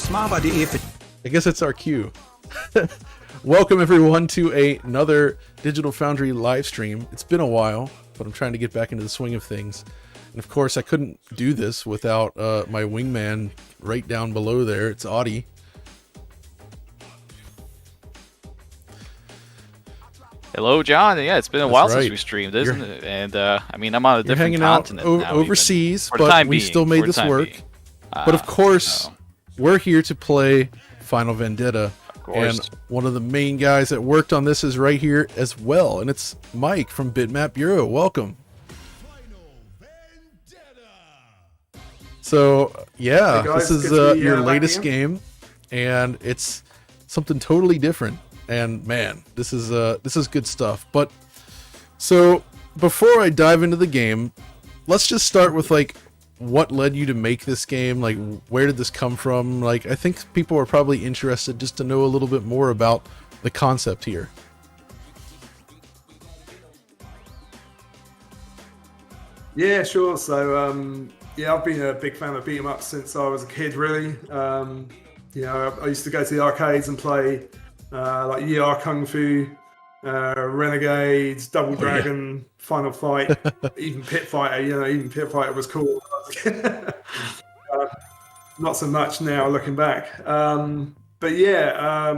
Smile by the ear for... I guess it's our cue. Welcome everyone to another Digital Foundry live stream. It's been a while, but I'm trying to get back into the swing of things. And of course, I couldn't do this without my wingman right down below there. It's Audi. Hello, John. Yeah, it's been a That's while right. since we streamed, isn't it? And I mean, I'm on a different Hanging out continent now, overseas, even. but we still made this work. But of course, we're here to play Final Vendetta. And one of the main guys that worked on this is right here as well. And it's Mike from Bitmap Bureau. Welcome. So, yeah, hey guys, this is your latest game. And it's something totally different. And man, this is good stuff. But so before I dive into the game, let's just start with like what led you to make this game. Like, where did this come from? Like, I think people are probably interested just to know a little bit more about the concept here. Yeah, sure. So yeah, I've been a big fan of beat 'em ups since I was a kid. Really, you know, I used to go to the arcades and play. Like ER Kung Fu, Renegades, Double Dragon, Final Fight, even Pit Fighter. You know, even Pit Fighter was cool. Not so much now, looking back. But yeah,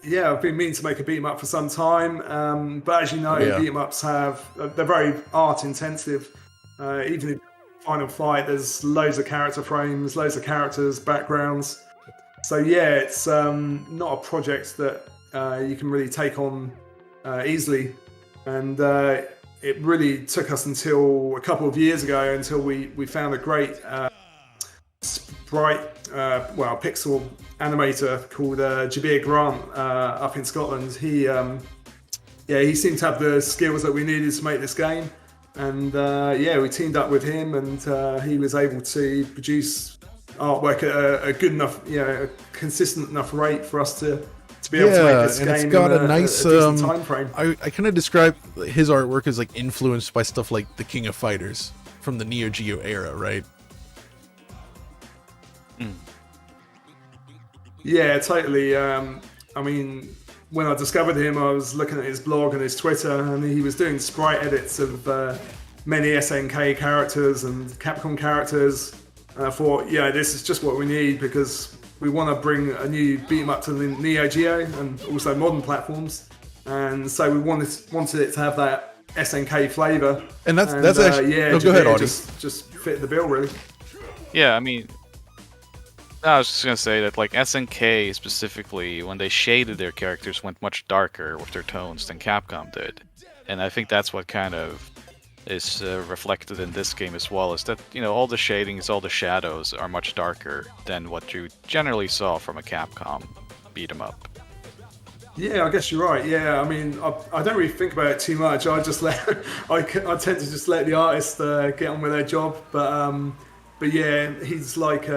yeah, I've been meaning to make a beat 'em up for some time. But as you know, beat 'em ups they're very art intensive. Even in Final Fight, there's loads of character frames, loads of characters, backgrounds. So yeah, it's not a project that you can really take on easily, and it really took us until a couple of years ago until we found a great pixel animator called Jaguar Grant up in Scotland. He seemed to have the skills that we needed to make this game, and yeah, we teamed up with him, and he was able to produce artwork at a good enough, you know, a consistent enough rate for us to be able to make this game. It's got a nice time frame. I kind of describe his artwork as like influenced by stuff like the King of Fighters from the Neo Geo era, right? Yeah, totally. I mean, when I discovered him, I was looking at his blog and his Twitter, and he was doing sprite edits of many SNK characters and Capcom characters. And I thought, yeah, this is just what we need, because we want to bring a new beat 'em up to the Neo Geo and also modern platforms. And so we wanted it to have that SNK flavor. And that's actually, yeah, no, go ahead, Audi. Just fit the bill, really. Yeah, I mean, I was just gonna say that like SNK specifically, when they shaded their characters, went much darker with their tones than Capcom did, and I think that's what kind of is reflected in this game as well, is that, you know, all the shadings, all the shadows are much darker than what you generally saw from a Capcom beat 'em up. Yeah, I guess you're right. Yeah, I mean, I don't really think about it too much. I just I tend to just let the artist get on with their job. But yeah, he's like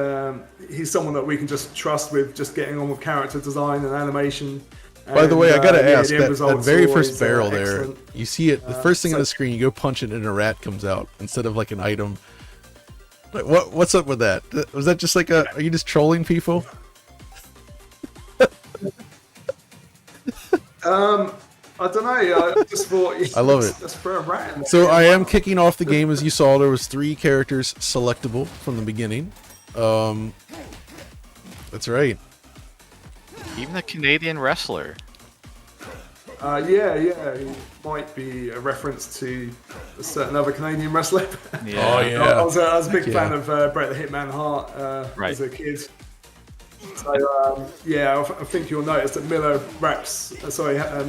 he's someone that we can just trust with just getting on with character design and animation. By the way, I gotta ask, the that very first barrel there, excellent. you see it, the first thing on the screen, you go punch it and a rat comes out instead of like an item. Like, what's up with that? Was that just like are you just trolling people? I don't know, I just thought... I love it. Let's throw a rat in there. So I am kicking off the game. As you saw, there was 3 characters selectable from the beginning. That's right. Even a Canadian wrestler. Yeah, he might be a reference to a certain other Canadian wrestler. Yeah. Oh yeah. I was a big fan of Bret the Hitman Hart as a kid. So yeah, I think you'll notice that Miller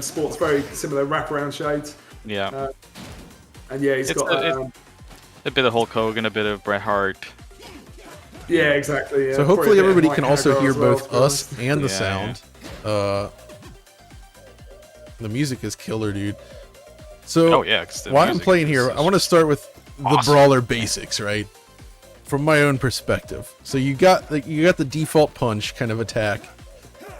sports very similar wraparound shades. Yeah. And yeah, he's got a bit of Hulk Hogan, a bit of Bret Hart. Yeah, exactly. Yeah. So hopefully everybody can also hear both us and the Yeah, sound. The music is killer, dude. So while I'm playing here, I want to start with the Brawler basics, right? From my own perspective. So you got the default punch kind of attack,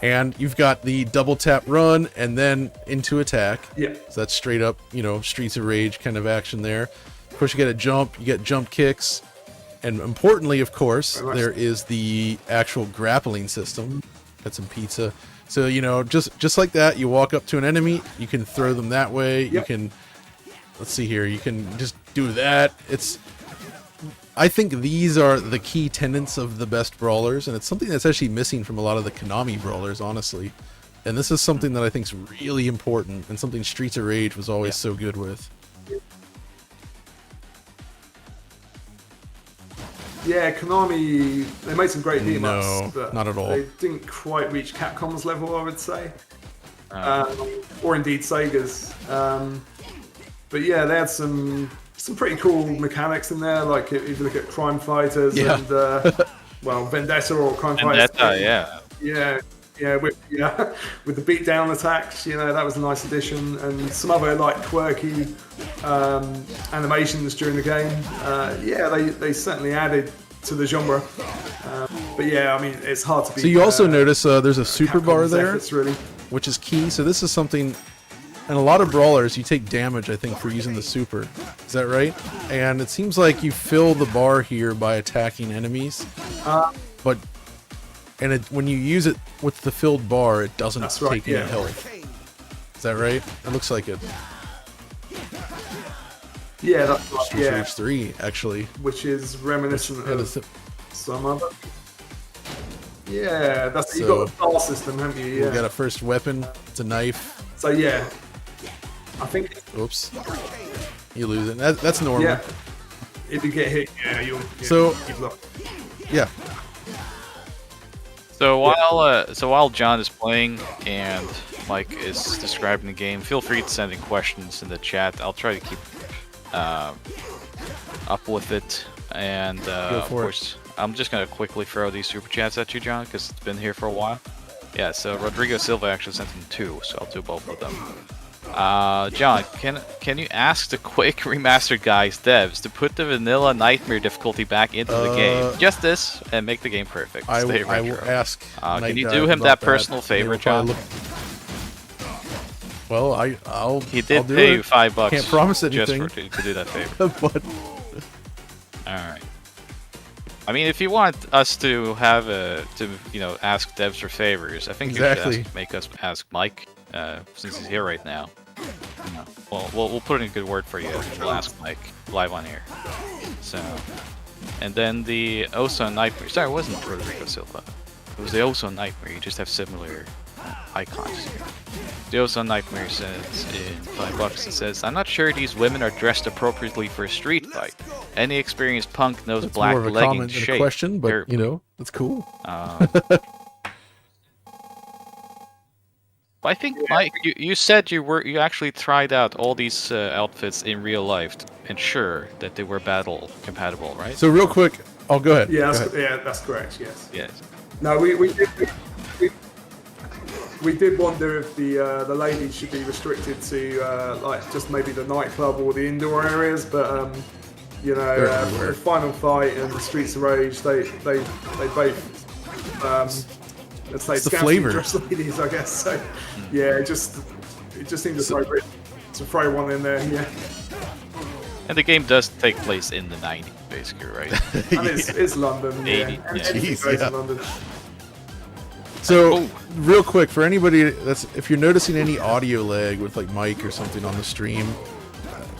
and you've got the double tap run and then into attack. Yeah. So that's straight up, you know, Streets of Rage kind of action there. Of course, you get a jump, you get jump kicks, And importantly, of course, there is the actual grappling system. Got some pizza. So, you know, just like that, you walk up to an enemy, you can throw them that way. You can, let's see here, you can just do that. I think these are the key tenets of the best brawlers, and it's something that's actually missing from a lot of the Konami brawlers, honestly. And this is something that I think is really important, and something Streets of Rage was always so good with. Yeah, Konami, they made some great beat-em-ups, but not at all. They didn't quite reach Capcom's level, I would say. Or indeed Sega's. But yeah, they had some pretty cool mechanics in there, like if you look at Crime Fighters and, well, Vendetta or Crime Fighters. With the beatdown attacks, you know, that was a nice addition, and some other like quirky animations during the game. They certainly added to the genre. But yeah, I mean, it's hard to beat. So you also notice there's a super bar there, efforts, really, which is key. So this is something, in a lot of brawlers, you take damage, I think, for using the super. Is that right? And it seems like you fill the bar here by attacking enemies, but. And when you use it with the filled bar, it doesn't take any health. Is that right? It looks like it. Yeah, that's right. Streets of Rage 3, actually. Which is reminiscent of some other. Yeah, that's you've got the star system, haven't you? Yeah. You've got a first weapon. It's a knife. So yeah, I think. Oops. You lose it. That's normal. Yeah. If you get hit, you'll. Yeah. So while John is playing and Mike is describing the game, feel free to send in questions in the chat. I'll try to keep up with it. And of course, I'm just gonna quickly throw these super chats at you, John, because it's been here for a while. Yeah. So Rodrigo Silva actually sent in 2, so I'll do both of them. John, can you ask the Quake Remastered guys, devs, to put the vanilla Nightmare difficulty back into the game? Just this, and make the game perfect. I will ask. Can you do him that personal favor, John? Well, I'll. He did pay you $5. Can't promise anything. Just to do that favor. But... All right. I mean, if you want us to have ask devs for favors, I think you should make us ask Mike. Since he's here right now. Well, we'll put in a good word for you. We'll ask Mike live on here. So, and then the Ozone Nightmare. Sorry, it wasn't Rodrigo Silva. It was the Ozone Nightmare. You just have similar icons here. The Ozone Nightmare says in $5. It says, "I'm not sure these women are dressed appropriately for a street fight. Any experienced punk knows black more of a leggings comment than shape." A question, but you know, that's cool. I think, Mike, you said you actually tried out all these outfits in real life to ensure that they were battle compatible, right? So real quick, I'll go ahead. Yeah, that's correct. Yes. Yes. No, we did wonder if the ladies should be restricted to like just maybe the nightclub or the indoor areas, but you know, the Final Fight and the Streets of Rage, they both. Let's say the flavor. Dress ladies, I guess. So, yeah, it just seems appropriate to throw one in there. Yeah. And the game does take place in the 90s, basically, right? And it's London. 80, yeah. And Jeez, London. So, real quick, for anybody if you're noticing any audio lag with like Mike or something on the stream,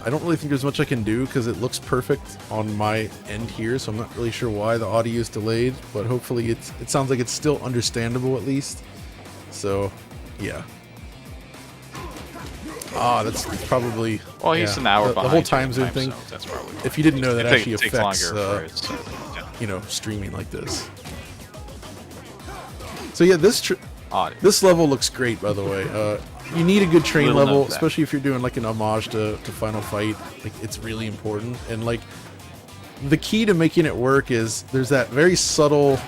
I don't really think there's much I can do because it looks perfect on my end here, so I'm not really sure why the audio is delayed, but hopefully it sounds like it's still understandable at least. So, yeah. That's probably... Well, he's an hour behind. The whole time zone thing, so that's probably if you didn't know, that actually takes affects, longer for it, so, you know, streaming like this. So yeah, this level looks great, by the way. You need a good train level, especially if you're doing like an homage to Final Fight. Like, it's really important. And like, the key to making it work is there's that very subtle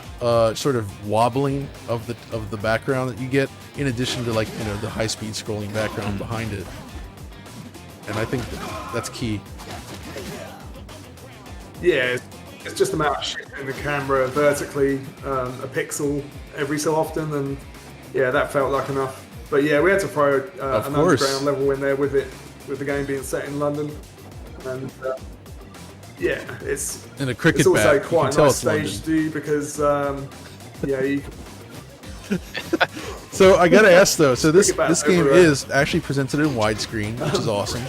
sort of wobbling of the background that you get, in addition to, like, you know, the high-speed scrolling background behind it. And I think that's key. Yeah, it's just a matter of shifting the camera vertically a pixel every so often, and yeah, that felt like enough. But yeah, we had to throw an underground level in there with the game being set in London, and yeah, it's in a cricket it's also bat. quite a tell nice it's stage London. to do because yeah, you So I gotta ask though. So this Cricket game everywhere. is actually presented in widescreen, which is awesome.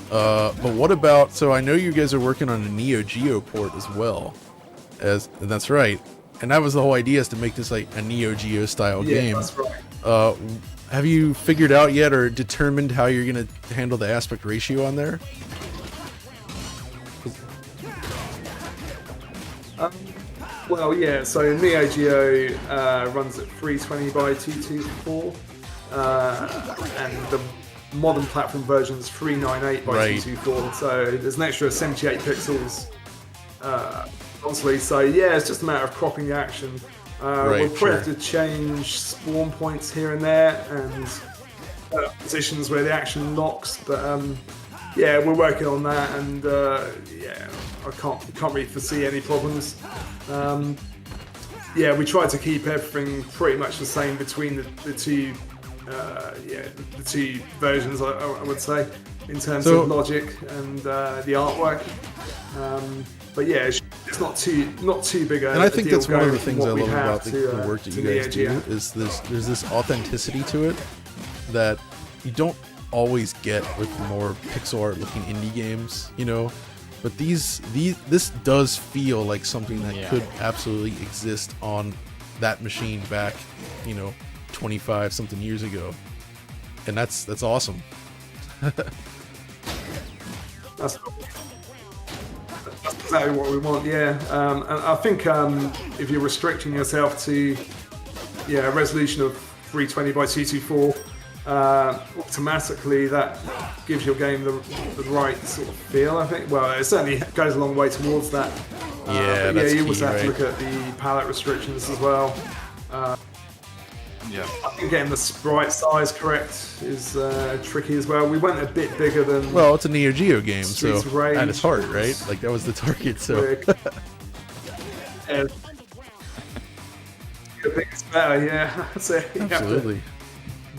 But what about? So I know you guys are working on a Neo Geo port as well. And that's right. And that was the whole idea, is to make this like a Neo Geo style yeah, game. that's right. Have you figured out yet or determined how you're gonna handle the aspect ratio on there? Well, yeah, so Neo Geo runs at 320 by 224, and the modern platform version is 398 by Right. 224, so there's an extra 78 pixels constantly. So yeah, it's just a matter of cropping the action. Right, We'll probably have to change spawn points here and there and positions where the action locks, but yeah, we're working on that, and yeah, I can't really foresee any problems. Yeah, we try to keep everything pretty much the same between the two, yeah, the two versions. I would say in terms So- of logic and the artwork. But yeah, it's not too big a And I think deal that's one of going the from things what I we love have about the to, work that to you guys Neo Geo. do, is there's this authenticity to it that you don't always get with more pixel art looking indie games, you know. But this does feel like something that Yeah. could absolutely exist on that machine back, 25 something years ago, and that's awesome. That's exactly what we want, yeah. And I think if you're restricting yourself to a resolution of 320 by 224, automatically that gives your game the right sort of feel, I think. Well, it certainly goes a long way towards that. Yeah, but that's you key, also have to right? look at the palette restrictions as well. Yeah. I think getting the sprite size correct is tricky as well. We went a bit bigger than Well, it's a Neo Geo game, so Streets of Rage at its heart, was- right? Like that was the target. So Rick. Yeah. Bigger is better, yeah. So you have to absolutely.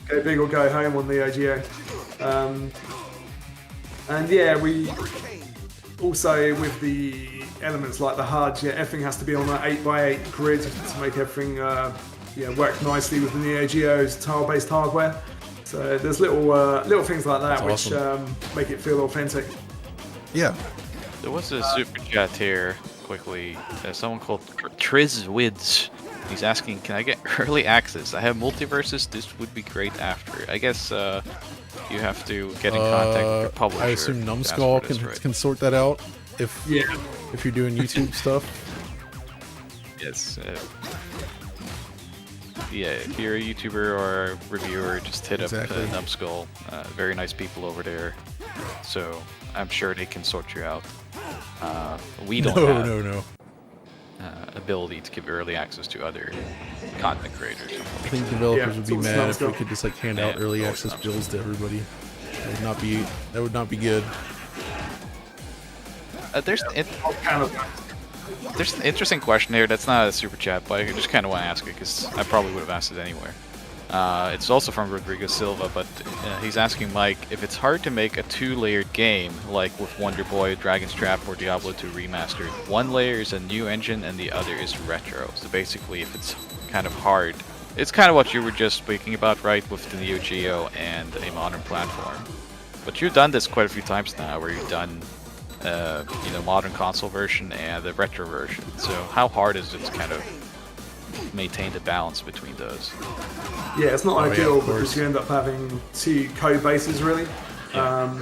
go big or go home on Neo Geo. And yeah, we also with the elements like the HUD, everything has to be on that 8x8 grid to make everything work nicely with the Neo Geo's tile-based hardware. So there's little things like that That's which awesome. make it feel authentic. Yeah. There was a super chat here quickly. Someone called Trizwids. He's asking, can I get early access? I have multiverses. This would be great after. I guess you have to get in contact with your publisher. I assume to ask Numbskull for this, right? can sort that out if you're doing YouTube stuff. Yes. Yeah, if you're a YouTuber or a reviewer, just hit Exactly. up Numbskull. Very nice people over there. So I'm sure they can sort you out. We don't have No. ability to give early access to other content creators. I think developers would be it's mad if we Numbskull. could just like hand out Yeah, early always access Numbskull. builds to everybody. That would not be good. There's Kind of There's an interesting question here that's not a super chat, but I just kind of want to ask it because I probably would have asked it anyway. It's also from Rodrigo Silva, but he's asking Mike if it's hard to make a two-layered game like with Wonder Boy, Dragon's Trap, or Diablo 2 Remastered. One layer is a new engine and the other is retro. So basically, if it's kind of hard, it's kind of what you were just speaking about, right, with the Neo Geo and a modern platform. But you've done this quite a few times now, where you've done modern console version and the retro version. So how hard is it to kind of maintain the balance between those? Yeah, it's not yeah, ideal of course. because you end up having two code bases really, Yeah.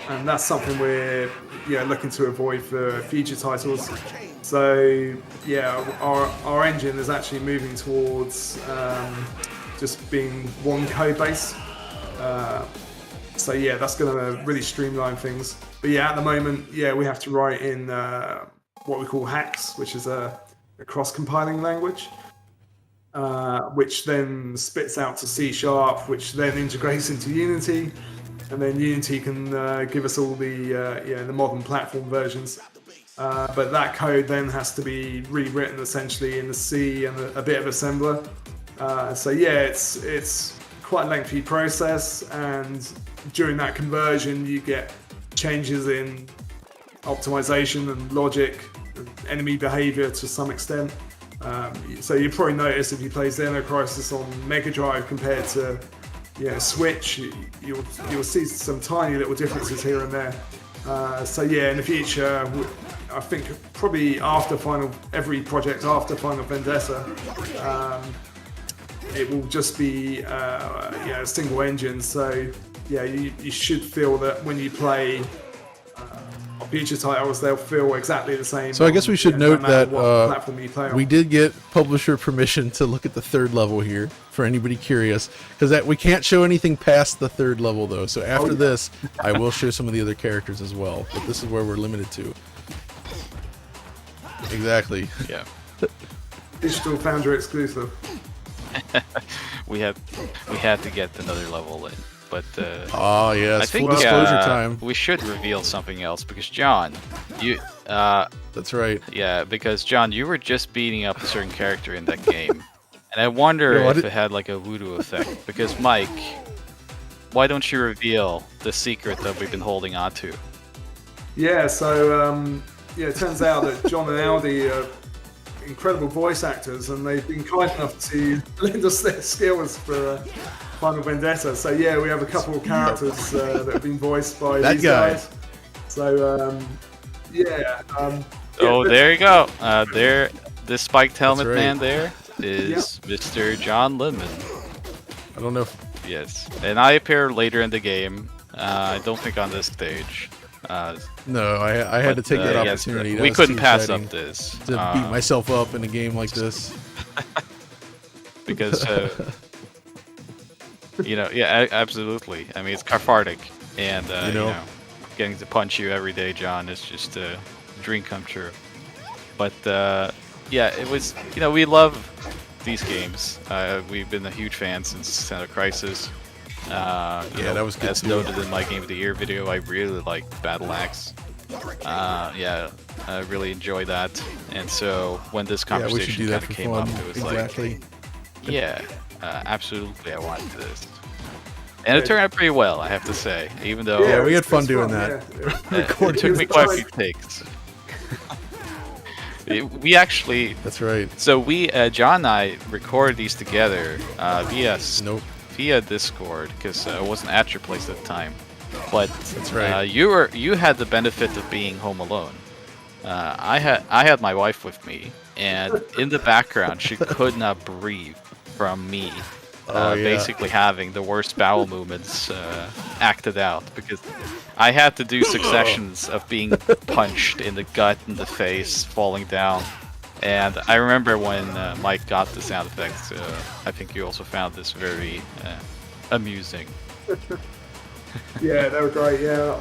and that's something we're looking to avoid for future titles. So yeah, our engine is actually moving towards just being one code base. So yeah, that's going to really streamline things. But yeah, at the moment, we have to write in what we call hacks, which is a cross-compiling language, which then spits out to C#, which then integrates into Unity, and then Unity can give us all the modern platform versions. But that code then has to be rewritten essentially in the C and a bit of assembler. So yeah, it's quite a lengthy process, and during that conversion you get changes in optimization and logic and enemy behavior to some extent. So you probably notice if you play Xeno Crisis on Mega Drive compared to Switch, you'll see some tiny little differences here and there. So yeah, in the future, I think probably every project after Final Vendetta, it will just be a single engine. So yeah, you should feel that when you play future titles, they'll feel exactly the same. So I guess we should note that platform you play on. we did get publisher permission to look at the 3rd level here, for anybody curious, because we can't show anything past the 3rd level though. So after this, I will show some of the other characters as well, but this is where we're limited to. Exactly. Yeah. Digital Foundry exclusive. we had to get another level in. But oh yes, I think full disclosure time. We should reveal something else because John, you that's right. Yeah, because John, you were just beating up a certain character in that game, and I wonder if it had like a voodoo effect. Because Mike, why don't you reveal the secret that we've been holding on to? Yeah, so it turns out that John and Audi are incredible voice actors, and they've been kind enough to lend us their skills for Final Vendetta. So yeah, we have a couple of characters that have been voiced by these guys. So there you go. This spiked helmet man there is Mr. John Lemon. I don't know. Yes, and I appear later in the game. I don't think on this stage. No, I had to take that opportunity. Yes, we couldn't pass up this. To beat myself up in a game like this. Because, absolutely. I mean, it's cathartic. And, getting to punch you every day, John, is just a dream come true. But, it was, we love these games. We've been a huge fan since Xeno Crisis. That was good. As noted in my Game of the Year video, I really like Battle Axe. I really enjoy that. And so when this conversation kind of came up, it was like, absolutely, I want this. And it turned out pretty well, I have to say. Even though we had fun doing that. It took me quite a few takes. We actually. That's right. So we, John and I, recorded these together via Discord, because I wasn't at your place at the time. But that's right. You had the benefit of being home alone. I had my wife with me, and in the background she could not breathe from me. Basically having the worst bowel movements acted out, because I had to do successions of being punched in the gut and the face, falling down. And I remember when Mike got the sound effects, I think you also found this very amusing. Yeah, they were great. Yeah,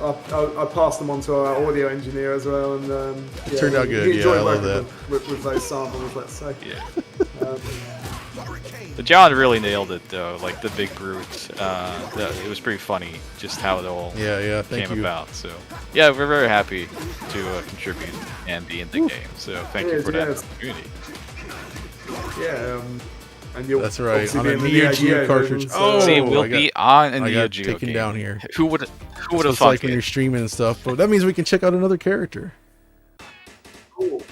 I passed them on to our audio engineer as well, and it turned out good. Yeah, I love that. With those samples, let's say. Yeah. But John really nailed it, though. Like the big brute. It was pretty funny, just how it all came about. So yeah, we're very happy to contribute and be in the game. So thank you for that opportunity. Yeah. And you'll that's right. On a Neo Geo cartridge. See, we'll be on a Neo Geo taken game. Down here. Who would have thought? Like when you're streaming and stuff, but that means we can check out another character. Cool.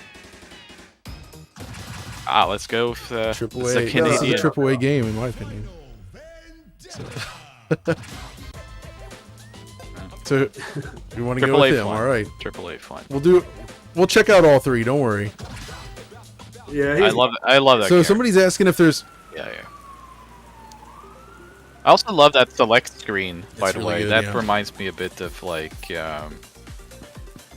Let's go with AAA. the Canadian. This is a AAA game, in my opinion. So you want to go with him? Fun. All right. AAA fun. We'll check out all three. Don't worry. Yeah, I love that. So character. Somebody's asking if there's. Yeah. I also love that select screen. By the way, good, that reminds me a bit of like.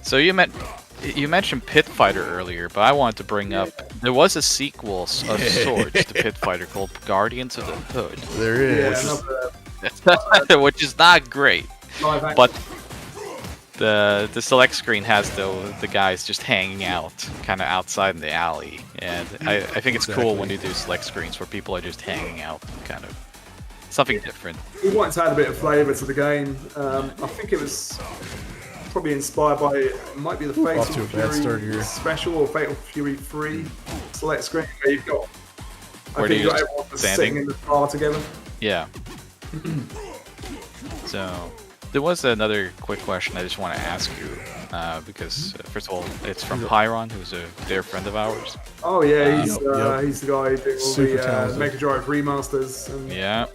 So you mentioned Pit Fighter earlier, but I wanted to bring up there was a sequel of sorts to Pit Fighter called Guardians of the Hood. There is, which is not great, but the select screen has the guys just hanging out, kind of outside in the alley, and I think it's cool when you do select screens where people are just hanging out, kind of something different. We wanted to add a bit of flavour to the game. I think it was probably inspired by, it might be the Fatal Fury special or Fatal Fury 3 select screen where you've got, where you got everyone sitting in the car together. Yeah. So there was another quick question I just want to ask you. because first of all, it's from Pyron, who's a dear friend of ours. Oh yeah, he's the guy doing all the Mega Drive remasters. And yeah,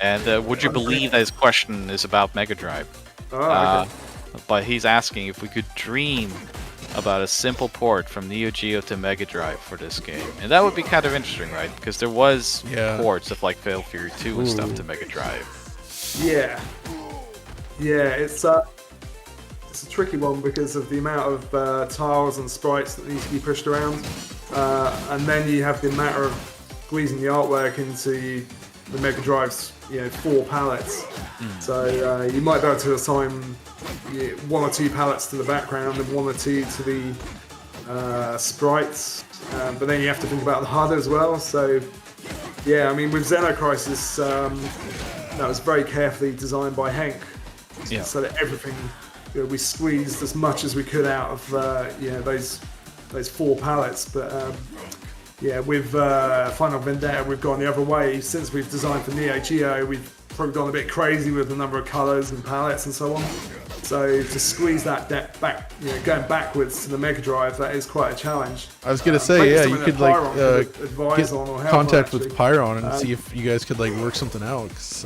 and would you believe that his question is about Mega Drive? Oh, okay. But he's asking if we could dream about a simple port from Neo Geo to Mega Drive for this game, and that would be kind of interesting, right? Because there was ports of like Fatal Fury 2 and stuff to Mega Drive. Yeah, it's a tricky one because of the amount of tiles and sprites that need to be pushed around, and then you have the matter of squeezing the artwork into the Mega Drive's 4 pallets. So you might be able to assign 1 or 2 pallets to the background and 1 or 2 to the sprites, but then you have to think about the HUD as well. So yeah, I mean with Xenocrisis, that was very carefully designed by Hank, so that everything we squeezed as much as we could out of those 4 pallets. But with Final Vendetta, we've gone the other way. Since we've designed for Neo Geo, we've probably gone a bit crazy with the number of colours and palettes and so on. So to squeeze that depth back, going backwards to the Mega Drive, that is quite a challenge. I was gonna say, you could like advise get on or help contact on, with Pyron and see if you guys could like work something out. 'Cause,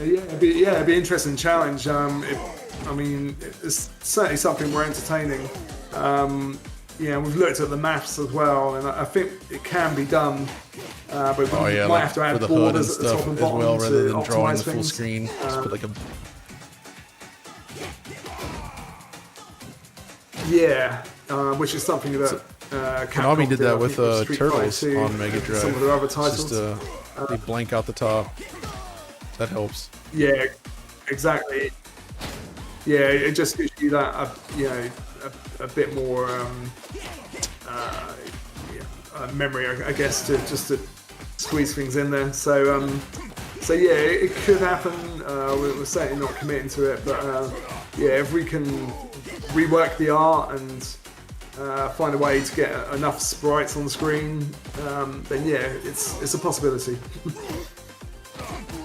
it'd be an interesting challenge. I mean, it's certainly something we're entertaining. We've looked at the maths as well, and I think it can be done. But we might have to add borders at the top and as bottom well, rather to than drawing optimize the full things. screen. Just put like a which is something that Konami did that with Street Fighter Turtles 2 on Mega and Drive. some of their other titles. Just they blank out the top. That helps. Yeah, exactly. Yeah, it just gives you that a bit more memory, I guess, to squeeze things in there. So yeah, it could happen. We're certainly not committing to it, but if we can rework the art and find a way to get enough sprites on the screen, then it's a possibility.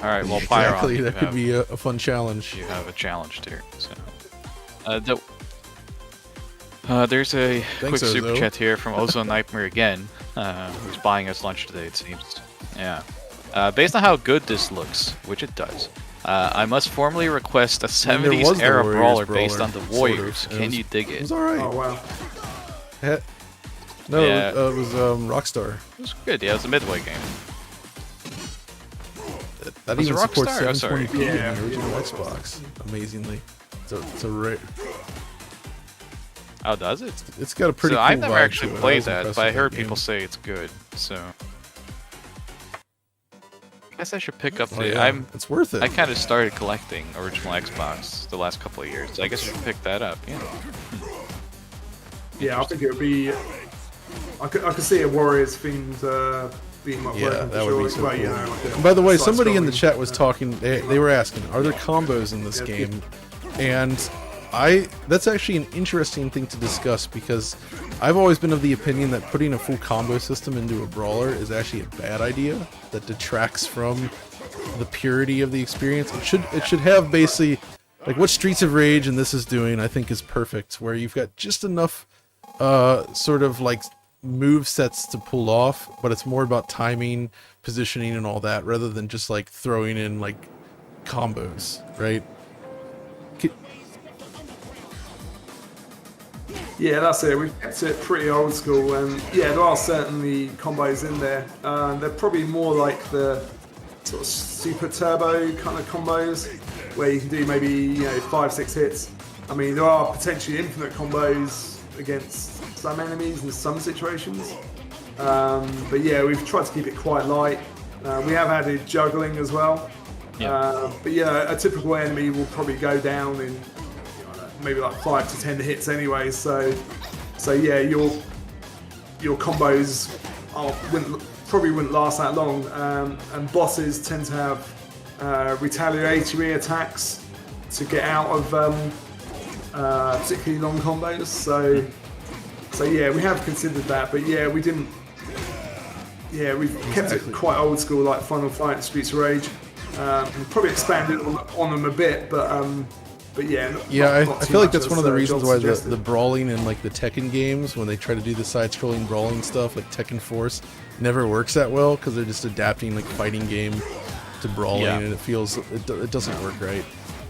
All right, well, Exactly, Pyron, that could be a fun challenge. You have a challenge here. So, there's a quick super chat here from Ozone Nightmare again, who's buying us lunch today, it seems. Yeah. Based on how good this looks, which it does, I must formally request a 70s era brawler based on the Warriors. Sort of. Can you dig it? It was alright. Oh wow. It was Rockstar. It was good, yeah, it was a midway game. That Was even it supports Rockstar? Oh, sorry. 720p Yeah, in the original yeah. Xbox, amazingly. It's a rare. Oh, does it? It's got a pretty. So cool I've never vibe actually to it. played was that, impressed but I with heard that people game. say it's good. So I guess I should pick up Oh, the. yeah. It's worth it. I kind of started collecting original Xbox the last couple of years. So I guess I should pick that up. Yeah. Yeah, I think it would be. I could see a Warriors themed beat 'em up. Yeah, working that for would be sure. so Well, cool. you know, like a And by the way, side somebody in the scrolling, chat was talking. They were asking, "Are there combos in this Yeah, game?" And that's actually an interesting thing to discuss because I've always been of the opinion that putting a full combo system into a brawler is actually a bad idea. That detracts from the purity of the experience. It should have basically like what Streets of Rage and this is doing. I think is perfect, where you've got just enough sort of like move sets to pull off, but it's more about timing, positioning, and all that, rather than just like throwing in like combos, right? Yeah, that's it. We've kept it pretty old school, and yeah, there are certainly combos in there. They're probably more like the sort of super turbo kind of combos, where you can do maybe 5-6 hits. I mean, there are potentially infinite combos against some enemies in some situations, but yeah, we've tried to keep it quite light. We have added juggling as well, but yeah, a typical enemy will probably go down in maybe like 5 to 10 hits anyway. So yeah, your combos probably wouldn't last that long, and bosses tend to have retaliatory attacks to get out of particularly long combos. So yeah, we have considered that, but yeah, we didn't. Yeah, we've kept it quite old school, like Final Fight and Streets of Rage. Probably expanded on them a bit, but yeah. I feel like that's one of the reasons why the brawling in like the Tekken games, when they try to do the side-scrolling brawling stuff like Tekken Force, never works that well because they're just adapting like fighting game to brawling, and it doesn't work right.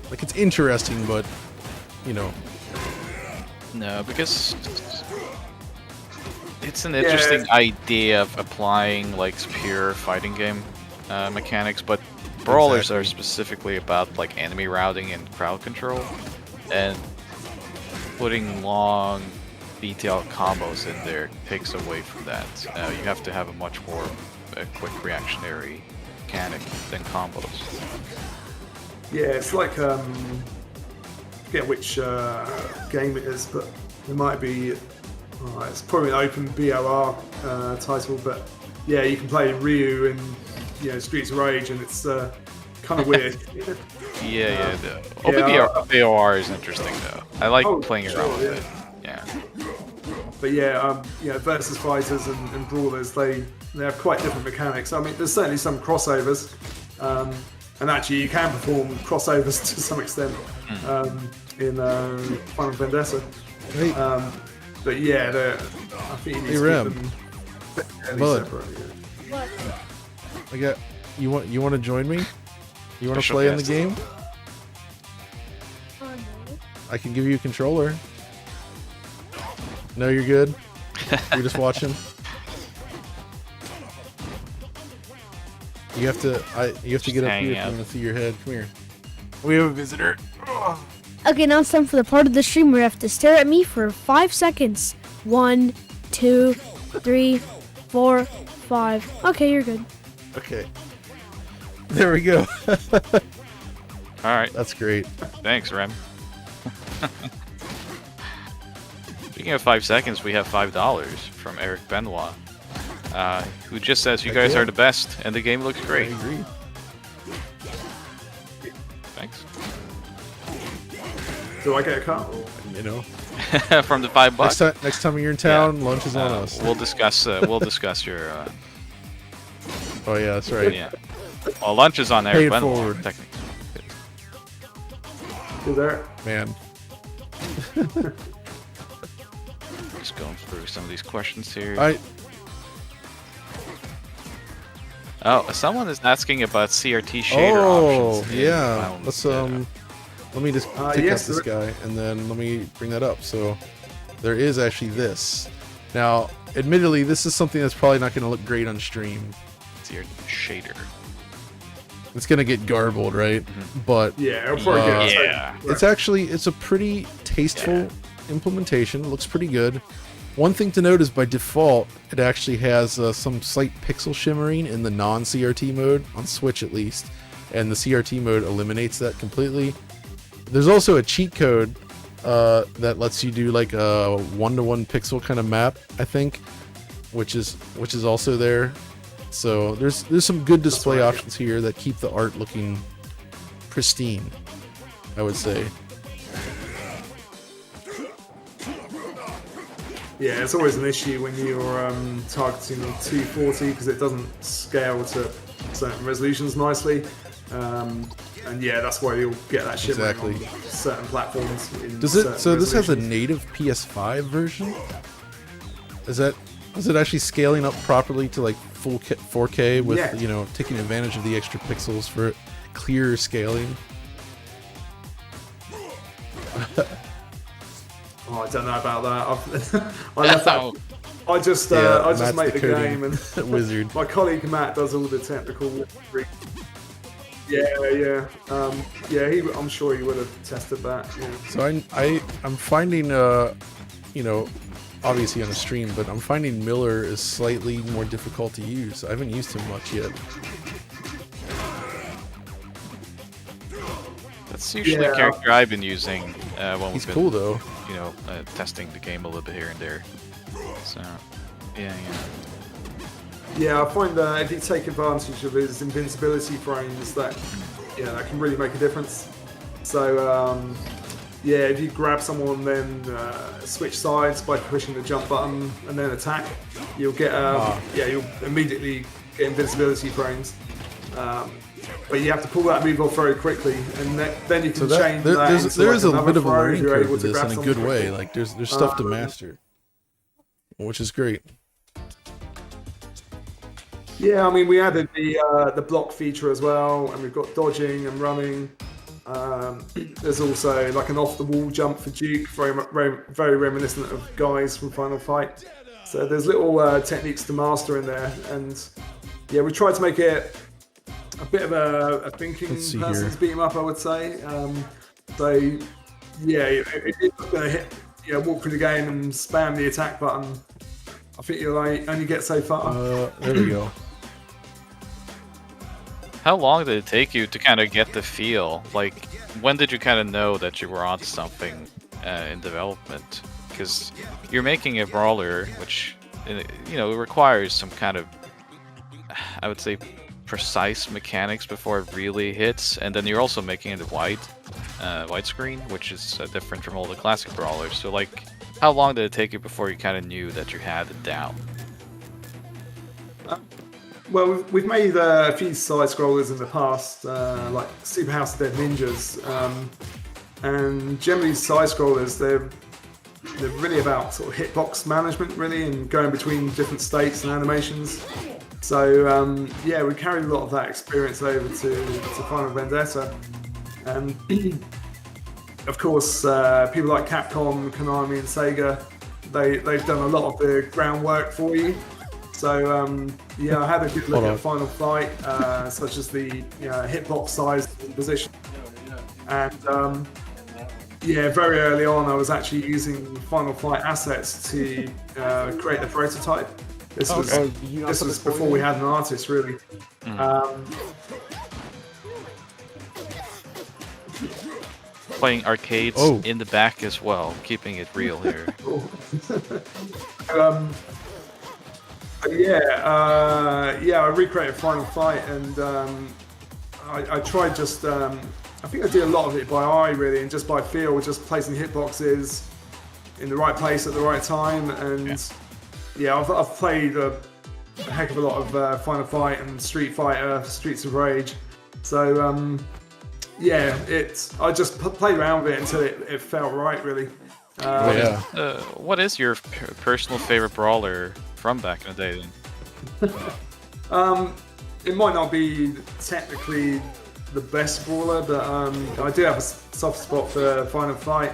Like it's interesting, but you know. No, because it's an interesting idea of applying like pure fighting game mechanics, but brawlers are specifically about like enemy routing and crowd control, and putting long, detailed combos in there takes away from that. You have to have a much more quick reactionary mechanic than combos. Yeah, it's like I forget which game it is, but it might be. It's probably an open BOR title, but yeah, you can play Ryu in Streets of Rage, and it's kind of weird. Open BOR is interesting though. I like playing around with it. Yeah. But versus fighters and brawlers, they have quite different mechanics. I mean, there's certainly some crossovers, and actually you can perform crossovers to some extent in Final Vendetta. Hey. But yeah, I think you need to keep them fairly separate. What? I got you. Want to join me? You want to play in the game? I can give you a controller. No, you're good. You're just watching. You have to get up here if you want to see your head. Come here. We have a visitor. Oh. Okay, now it's time for the part of the stream where you have to stare at me for 5 seconds. 1, 2, 3, 4, 5. Okay, you're good. Okay. There we go. Alright. That's great. Thanks, Rem. Speaking of 5 seconds, we have $5 from Eric Benoit, who just says, you guys are the best, and the game looks great. I agree. Thanks. Do I get a cut? You know. From the $5. Next time you're in town, lunch is on us. We'll discuss your. Oh yeah, that's right. Yeah. Well, lunch is on Eric Benoit. Forward. Technically. You there? Man. Just going through some of these questions here. Someone is asking about CRT shader options. Yeah. Let's let me just take out this guy, and then let me bring that up. So there is actually this. Now, admittedly, this is something that's probably not going to look great on stream. CRT shader. It's going to get garbled, right? Mm-hmm. But yeah, it'll probably it's a pretty tasteful implementation. It looks pretty good. One thing to note is by default, it actually has some slight pixel shimmering in the non-CRT mode, on Switch at least, and the CRT mode eliminates that completely. There's also a cheat code that lets you do like a 1-to-1 pixel kind of map, I think, which is also there. So there's some good display options here that keep the art looking pristine, I would say. Yeah, it's always an issue when you're targeting 240 because it doesn't scale to certain resolutions nicely. And yeah, that's why you'll get that shimmering on certain platforms. So this has a native PS5 version? Is it actually scaling up properly to like full 4K with taking advantage of the extra pixels for clearer scaling? I don't know about that. I left that. I just make the game, and wizard. My colleague Matt does all the technical. Yeah. I'm sure he would have tested that. Yeah. So I'm finding obviously on a stream, but I'm finding Miller is slightly more difficult to use. I haven't used him much yet. That's usually a character I've been using when He's we've been, cool though. Testing the game a little bit here and there. So, yeah. Yeah, I find that if you take advantage of his invincibility frames, that can really make a difference. So, if you grab someone, then switch sides by pushing the jump button and then attack, you'll get you'll immediately get invincibility frames. But you have to pull that move off very quickly, and then you can change that. There is a bit of a throw if learning you're curve able to this grab in a someone good way. quickly. Like there's stuff to master, which is great. Yeah, I mean, we added the block feature as well, and we've got dodging and running. There's also like an off-the-wall jump for Duke, very reminiscent of Guys from Final Fight. So there's little techniques to master in there, and yeah, we tried to make it a bit of a thinking person's beat 'em up, I would say. So yeah, if you're just gonna walk through the game and spam the attack button, I think you'll only get so far. There we go. How long did it take you to kind of get the feel? Like, when did you kind of know that you were onto something in development? Because you're making a brawler, which, it requires some kind of, I would say, precise mechanics before it really hits. And then you're also making it widescreen, which is different from all the classic brawlers. So, like, how long did it take you before you kind of knew that you had it down? Well, we've made a few side scrollers in the past, like Super House of Dead Ninjas, and generally side scrollers they're really about sort of hitbox management, really, and going between different states and animations. So yeah, we carried a lot of that experience over to Final Vendetta, and of course people like Capcom, Konami, and Sega, they've done a lot of the groundwork for you. So yeah, I had a good look at Final Fight, such as the hitbox size and position, and yeah, very early on I was actually using Final Fight assets to create the prototype. This was before we had an artist, really. Playing arcades in the back as well, keeping it real here. I recreated Final Fight, and I tried just, I think I did a lot of it by eye, really, and just by feel, just placing hitboxes in the right place at the right time. And yeah, I've played a heck of a lot of Final Fight and Street Fighter, Streets of Rage. So yeah, I just played around with it until it felt right, really. What is your personal favorite brawler from back in the day, then? It might not be technically the best brawler, but I do have a soft spot for Final Fight.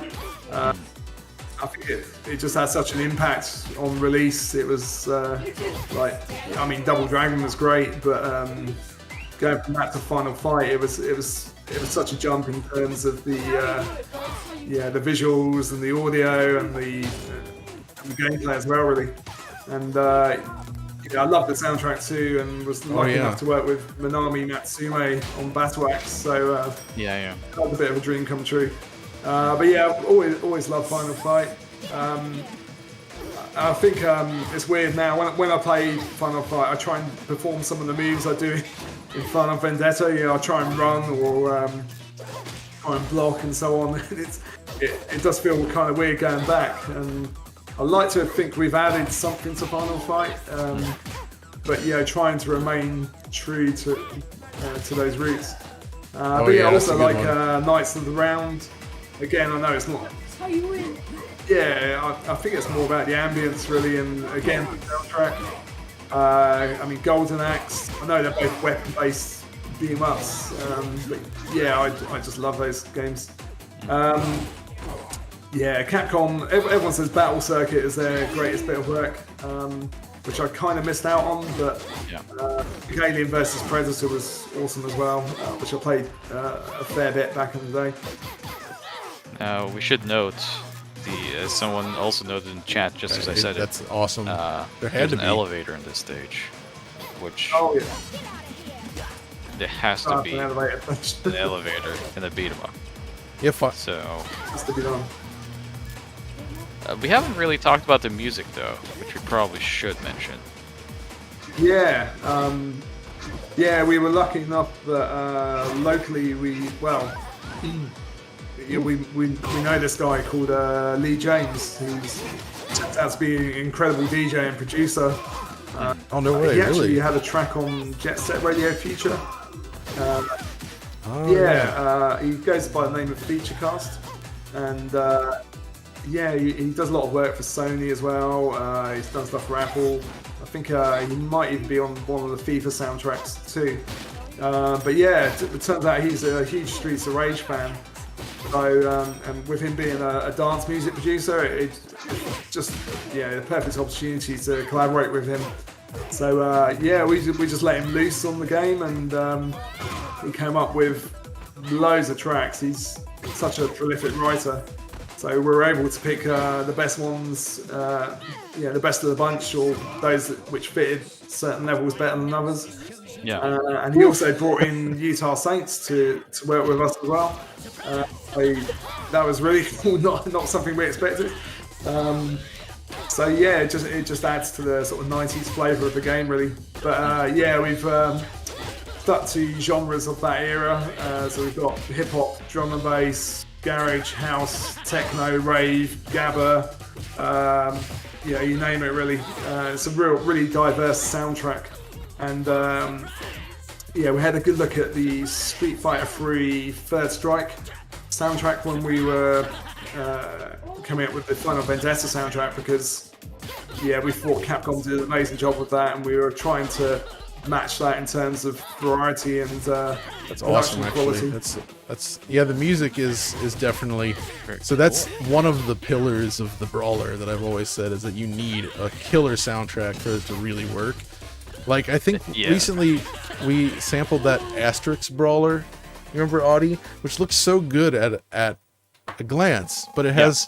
I think it just had such an impact on release. It was Double Dragon was great, but going from that to Final Fight, it was such a jump in terms of the visuals and the audio and the gameplay as well, really. And I love the soundtrack too, and was lucky enough to work with Minami Natsume on Battle Axe. So that was a bit of a dream come true. But yeah, I've always loved Final Fight. I think it's weird now when I play Final Fight, I try and perform some of the moves I do in Final Vendetta. I try and run or try and block and so on. It does feel kind of weird going back, and I like to think we've added something to Final Fight, but yeah, trying to remain true to those roots. But yeah, also like Knights of the Round. Again, I know it's not. Yeah, I think it's more about the ambience, really, and again the soundtrack. I mean, Golden Axe. I know they're both weapon-based beat-em-ups, but yeah, I just love those games. Yeah, Capcom. Everyone says Battle Circuit is their greatest bit of work, which I kind of missed out on. But Alien vs Predator was awesome as well, which I played a fair bit back in the day. We should note, as someone also noted in chat, just as I said that's awesome. There had to be an elevator in this stage, which there has to be an elevator in a beat 'em up. Yeah, so has to be done. We haven't really talked about the music though, which we probably should mention. Yeah, we were lucky enough that locally we know this guy called Lee James, who's turns out to be an incredible DJ and producer. Oh no way! He actually really? had a track on Jet Set Radio Future, Oh, He goes by the name of Featurecast, and he does a lot of work for Sony as well. He's done stuff for Apple. I think he might even be on one of the FIFA soundtracks too. But yeah, it turns out he's a huge Streets of Rage fan. So, and with him being a dance music producer, it's just the perfect opportunity to collaborate with him. So we just let him loose on the game, and he came up with loads of tracks. He's such a prolific writer. So we were able to pick the best ones, the best of the bunch, or those which fitted certain levels better than others. Yeah. And he also brought in Utah Saints to work with us as well. That was really cool, not something we expected. It just adds to the sort of 90s flavour of the game, really. But we've stuck to genres of that era. So we've got hip hop, drum and bass, garage, house, techno, rave, gabba, you name it, really. It's a really diverse soundtrack. And we had a good look at the Street Fighter 3 Third Strike soundtrack when we were coming up with the Final Vendetta soundtrack, because we thought Capcom did an amazing job with that, and we were trying to match that in terms of variety and that's awesome, quality. Actually. That's the music is definitely so. That's one of the pillars of the Brawler that I've always said, is that you need a killer soundtrack for it to really work. Like, I think recently we sampled that Asterix Brawler, you remember, Audi? Which looks so good at a glance, but it has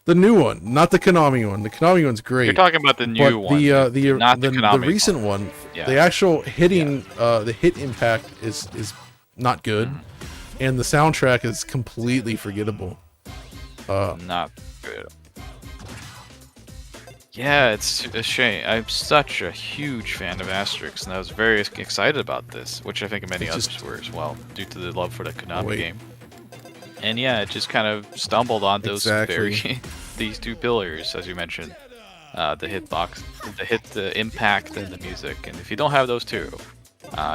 the new one, not the Konami one. The Konami one's great. You're talking about the new one, not the Konami the recent one. Yeah. The actual hitting, the hit impact is not good, and the soundtrack is completely forgettable. Not good. Yeah, it's a shame. I'm such a huge fan of Asterix, and I was very excited about this, which I think many others were as well, due to the love for the Konami game. And it just kind of stumbled on those these two pillars, as you mentioned, the hitbox, the impact, and the music. And if you don't have those two,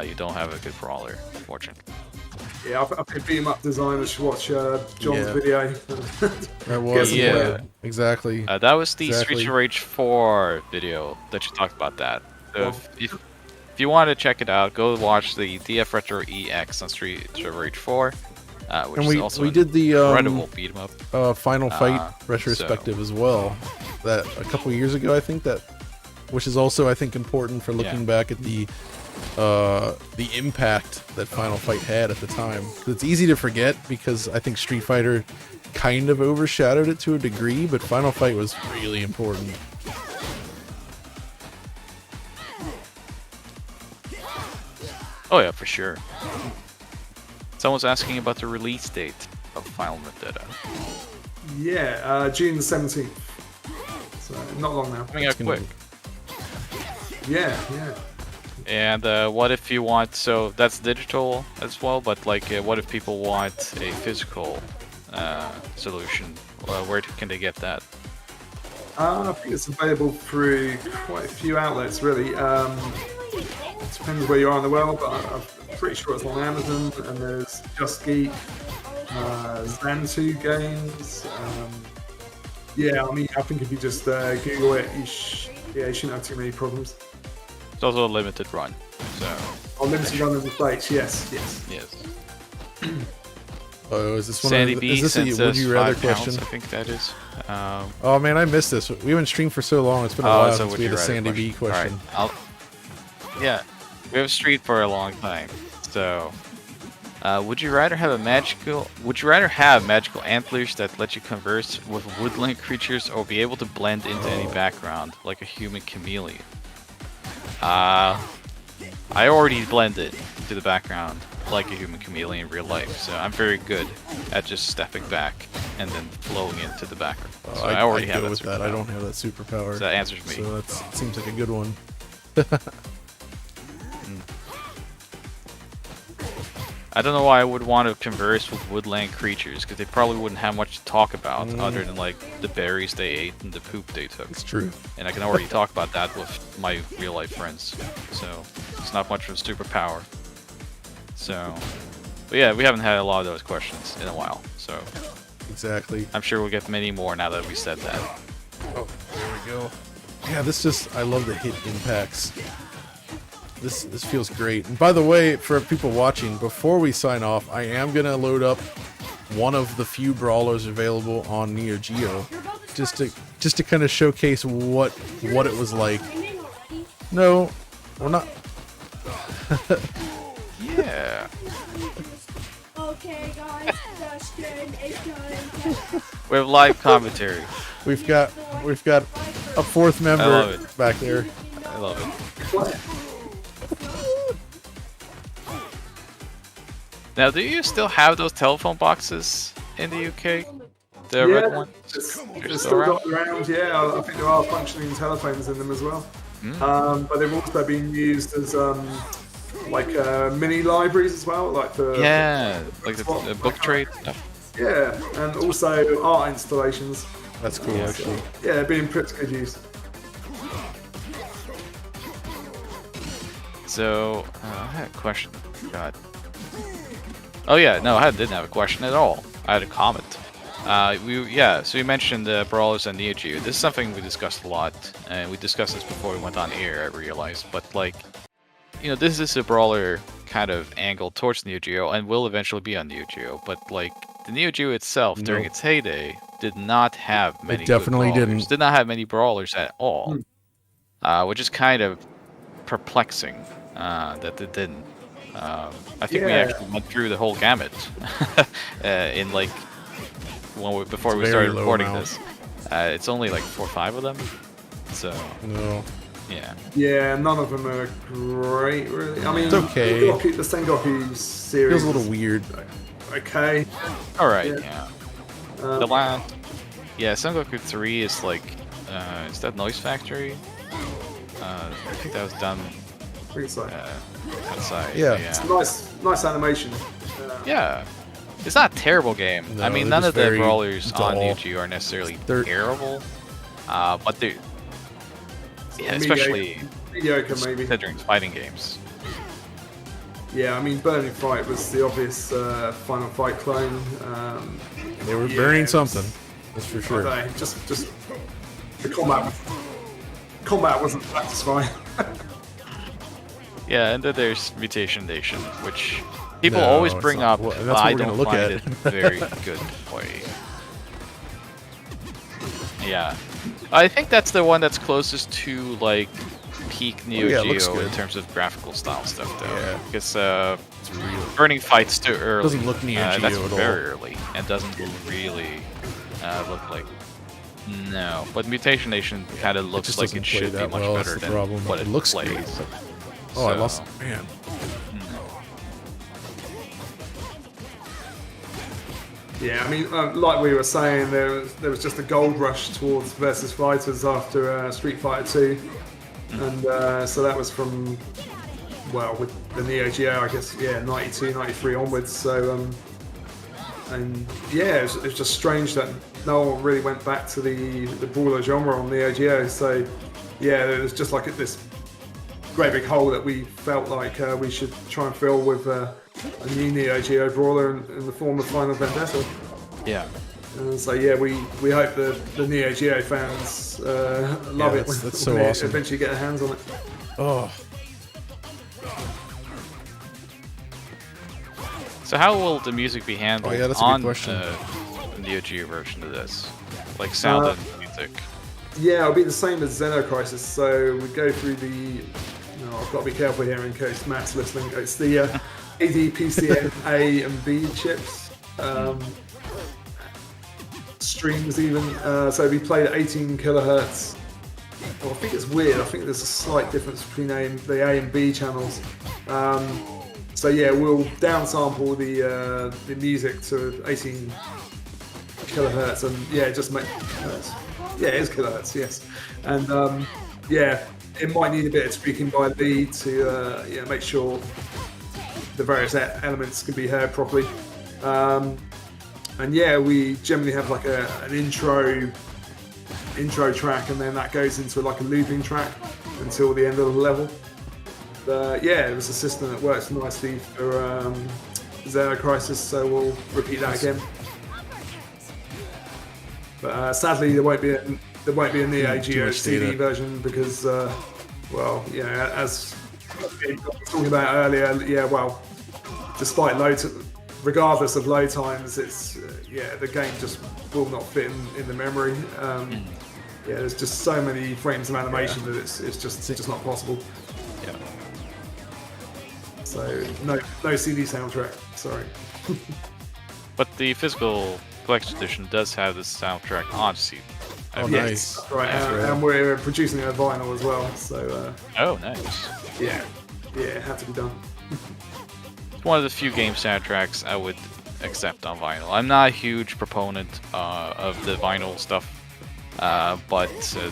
you don't have a good brawler, unfortunately. Yeah, I think beat 'em up designers should watch John's video. That was exactly. That was the Streets of Rage 4 video that you talked about. That. So if you want to check it out, go watch the DF Retro EX on Streets of Rage 4. Which is also we did the incredible beat 'em up Final Fight retrospective as well, that a couple years ago, I think, which is also, I think, important for looking back at the impact that Final Fight had at the time. It's easy to forget because I think Street Fighter kind of overshadowed it to a degree, but Final Fight was really important. Oh yeah, for sure. Someone's asking about the release date of Final Vendetta. Yeah, June the 17th. So not long now. Coming out quick. Yeah. And what if you want? So that's digital as well, but like, what if people want a physical solution? Where can they get that? I think it's available through quite a few outlets, really. It depends where you are in the world, but I'm pretty sure it's on Amazon, and there's Just Geek, Zantu Games. I think if you just Google it, you shouldn't have too many problems. It's also a limited run, so. Oh, limited run in the States, yes. Oh, is this one? Sandy B is this a would you rather question? I think that is. Oh man, I missed this. We haven't streamed for so long. It's been a while since we had a Sandy B question. All right, we have streamed for a long time. So, would you rather have magical antlers that let you converse with woodland creatures, or be able to blend into any background like a human chameleon? I already blended to the background like a human chameleon in real life, so I'm very good at just stepping back and then flowing into the background. So I already have that superpower. I don't have that superpower. So that answers me. So that seems like a good one. I don't know why I would want to converse with woodland creatures, because they probably wouldn't have much to talk about other than like the berries they ate and the poop they took. It's true. And I can already talk about that with my real life friends, so it's not much of a superpower. So But yeah, we haven't had a lot of those questions in a while, so Exactly. I'm sure we'll get many more now that we said that. Oh, there we go. Yeah, this just, I love the hit impacts. This feels great. And by the way, for people watching, before we sign off, I am gonna load up one of the few brawlers available on Neo Geo, just to kind of showcase what it was like. No, we're not. Yeah. Okay, guys, Dustin is done. We have live commentary. We've got a fourth member love it. back there. I love it. Now, do you still have those telephone boxes in the UK? The red ones? They're still got around, yeah. I think there are functioning telephones in them as well. But they've also been used as like mini libraries as well, like the like the book trade stuff. Yeah, and also art installations. That's cool, actually. Yeah, being put to good use. So, I had a question. God. Oh yeah, no, I didn't have a question at all. I had a comment. So you mentioned Brawlers and Neo Geo. This is something we discussed a lot, and we discussed this before we went on air, I realized. But like, this is a Brawler kind of angle towards Neo Geo, and will eventually be on Neo Geo. But like, the Neo Geo itself, during its heyday, did not have many. It definitely didn't. Did not have many Brawlers at all, which is kind of perplexing that it didn't. I think we actually went through the whole gamut in like before we started recording this. It's only like 4 or 5 of them, so no. Yeah. Yeah, none of them are great, really. I mean, it's okay. The Sengoku series feels a little weird. Okay. All right. Yeah. The last. Yeah, Sengoku 3 is like. Is that Noise Factory? I think that was done. I think so. Outside. Yeah. It's a nice animation. Yeah. It's not a terrible game. No, I mean, none of the brawlers on Neo Geo are necessarily terrible, but they're especially mediocre, maybe considering fighting games. Yeah, I mean, Burning Fight was the obvious Final Fight clone. They were burning something, that's for sure. Just the combat wasn't satisfying. Yeah, and then there's Mutation Nation, which people always bring up, but I don't find it very good play. Yeah, I think that's the one that's closest to like peak Neo Geo in terms of graphical style stuff, though. Yeah. Because Burning Fight's too early. Doesn't look Neo Geo that's at all. very early, and doesn't really look like. No, but Mutation Nation kind of looks like it should be much better than what it looks like. Oh, I lost. Man. Yeah, I mean, like we were saying, there was just a gold rush towards versus fighters after Street Fighter 2, and so that was from, well, with the Neo Geo, I guess, 92, 93 onwards. So, and yeah, it was just strange that no one really went back to the brawler genre on Neo Geo. So, yeah, it was just like this great big hole that we felt like we should try and fill with a new Neo Geo brawler in the form of Final Vendetta. Yeah. So yeah, we hope the Neo Geo fans love it that's when so they awesome. eventually get their hands on it. Oh. So how will the music be handled that's a good on question. the Neo Geo version of this? Like sound and music? Yeah, it'll be the same as Xeno Crisis. So we go through the. I've got to be careful here in case Matt's listening. It's the ADPCN A and B chips. Streams even. So we played at 18 kilohertz. Well, I think it's weird. I think there's a slight difference between the A and B channels. So yeah, we'll downsample the music to 18 kilohertz, and just make hertz. Yeah, it is kilohertz. Yes, and it might need a bit of tweaking by Lee to make sure the various elements can be heard properly. And we generally have like an intro track, and then that goes into like a looping track until the end of the level. It was a system that works nicely for Xeno Crisis, so we'll repeat that again. But sadly, there won't be a Neo Geo CD version because, well, you know, as we were talking about earlier, yeah, well, despite regardless of load times, it's yeah, the game just will not fit in the memory. Yeah, there's just so many frames of animation that it's just not possible. Yeah. So no CD soundtrack. Sorry. But the physical collection edition does have the soundtrack on CD. Oh, Yes, nice. that's right. That's right. And we're producing a vinyl as well. So Oh, nice. yeah, it had to be done. It's one of the few game soundtracks I would accept on vinyl. I'm not a huge proponent of the vinyl stuff, but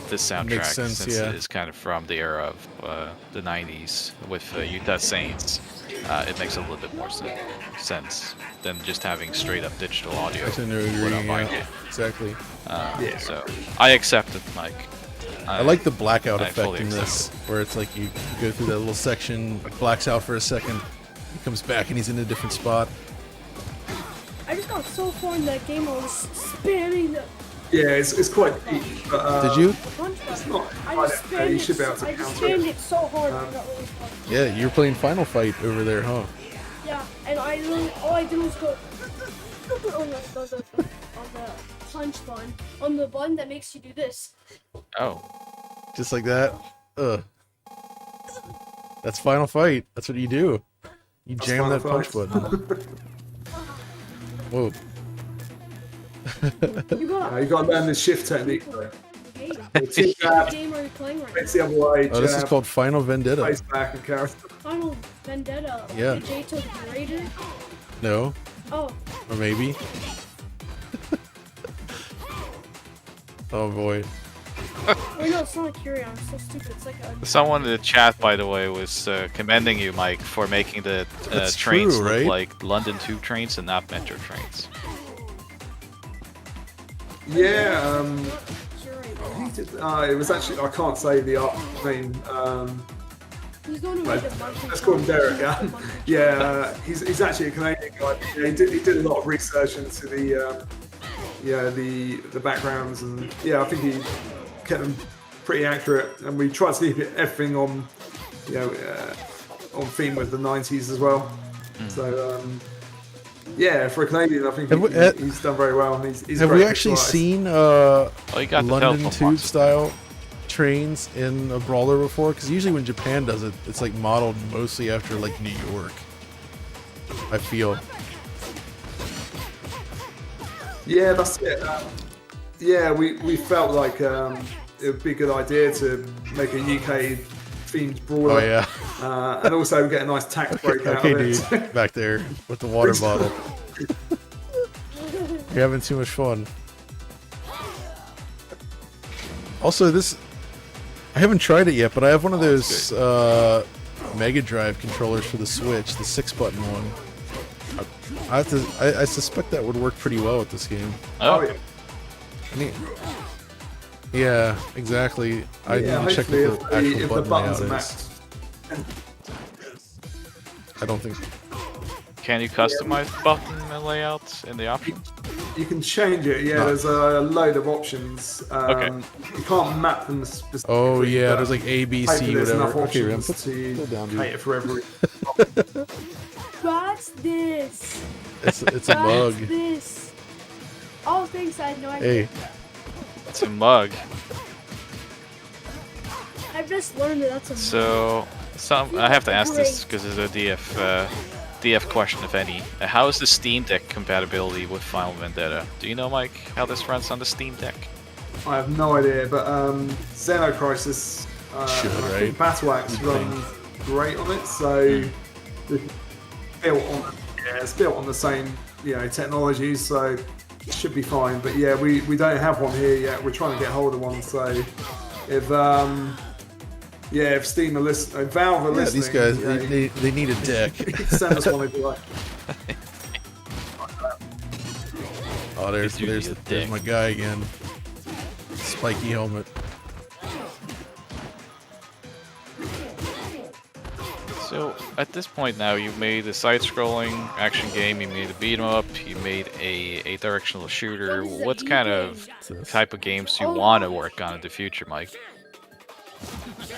this soundtrack, Makes sense, since yeah. it is kind of from the era of the 90s with Utah Saints, it makes a little bit more sense than just having straight up digital audio. I tend to put agree. on vinyl. Yeah, exactly. So I accept it, Mike. I like the blackout I effect fully in accept this, where it's like you go through that little section, blacks out for a second, he comes back and he's in a different spot. I just got so far in that game I was spamming the Yeah, it's quite deep. But, Did you? punch It's button. not. I just You spammed should be able to I just counter spammed it. it so hard. I got really far. Yeah, you were playing Final Fight over there, huh? Yeah, and I literally, all I did was go on the punch button, on the button that makes you do this. Oh, Just like that. Ugh. That's Final Fight. That's what you do. You jam Final that punch Fight. button. Whoa. You got You got to learn the shift technique though. game. Two What jab, game are you playing right it's now? the other way. Oh, this is jab, called Final Vendetta. face back and counter. Final Vendetta. Yeah. The J took the Raider. No, Oh, or maybe. Oh boy. wait, no, it's not a Curion. It's so stupid. It's like a. someone in the chat, by the way, was commending you, Mike, for making the That's trains true, look right? like London Tube trains and not Metro trains. Yeah, Curion. he did, it was actually, I can't say the art name. He's going to But make a monkey. let's call him Derek, yeah. Yeah, he's actually a Canadian guy. Yeah, he did a lot of research into the backgrounds, and yeah, I think he kept them pretty accurate, and we tried to keep everything on, on theme with the 90s as well. So yeah, for a Canadian, I think he's done very well. And he's Have great we actually visualised. seen Oh, you got the London telephone Tube box. style trains in a brawler before? Because usually when Japan does it, it's like modeled mostly after like New York. I feel. Yeah, that's it. Yeah, we felt like it would be a good idea to make a UK themed brawler. Oh yeah. And also get a nice tax break out Okay, of it. dude, back there with the water bottle. You're having too much fun. Also, I haven't tried it yet, but I have one of those Mega Drive controllers for the Switch, the 6-button one. I suspect that would work pretty well with this game. Oh, yeah. I mean, yeah, exactly. I Yeah, need to check hopefully what the actual if the button buttons are layout matched. is. I don't think. Can you customize button layouts in the options? You can change it, yeah, No. there's a load of options. Okay. You can't map them specifically. Oh yeah, but there's like A, B, hopefully C, there's enough whatever. Okay, Ram, options to put down, dude. cater for every... What's this? It's a What's bug. this? Oh, thanks. I had no idea. Hey, It's a mug. I've just learned that that's a. So, I have to ask this because it's a DF question, if any. How is the Steam Deck compatibility with Final Vendetta? Do you know, Mike, how this runs on the Steam Deck? I have no idea, but Xeno Crisis Should, and I right? think Battle Axe You'd run great on it, so it's built on the same technologies, so it should be fine. But yeah, we don't have one here yet. We're trying to get hold of one, so if Steam are listening, Valve are listening, these guys, they need a deck. send us one if you like. Oh, there's They do need a there's dick. my guy again. Spiky helmet. So at this point now, you've made a side-scrolling action game. You made a beat 'em up. You made a directional shooter. What kind of type of games do you want to work on in the future, Mike?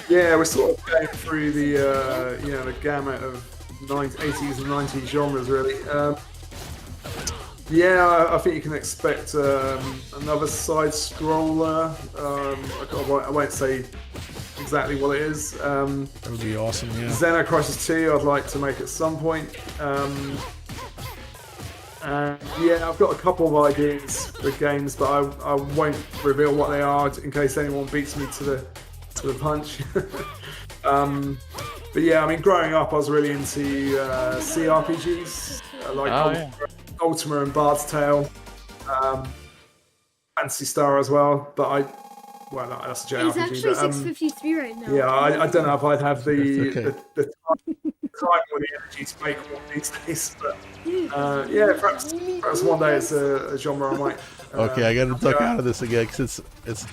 Yeah, we're sort of going through the the gamut of 80s and 90s genres, really. Yeah, I think you can expect another side scroller. I won't say exactly what it is. That would be awesome, yeah. Xenocrisis 2, I'd like to make at some point. Yeah, I've got a couple of ideas for games, but I won't reveal what they are in case anyone beats me to the punch. But yeah, I mean, growing up, I was really into CRPGs, like Ultima and Bard's Tale, Phantasy Star as well. But well, no, that's a JRPG. It's actually 6:53 right now. Yeah, I don't know if I'd have the time or the energy to make one these days. But yeah, perhaps one day it's a genre I might. Okay, I gotta duck out of this again because it's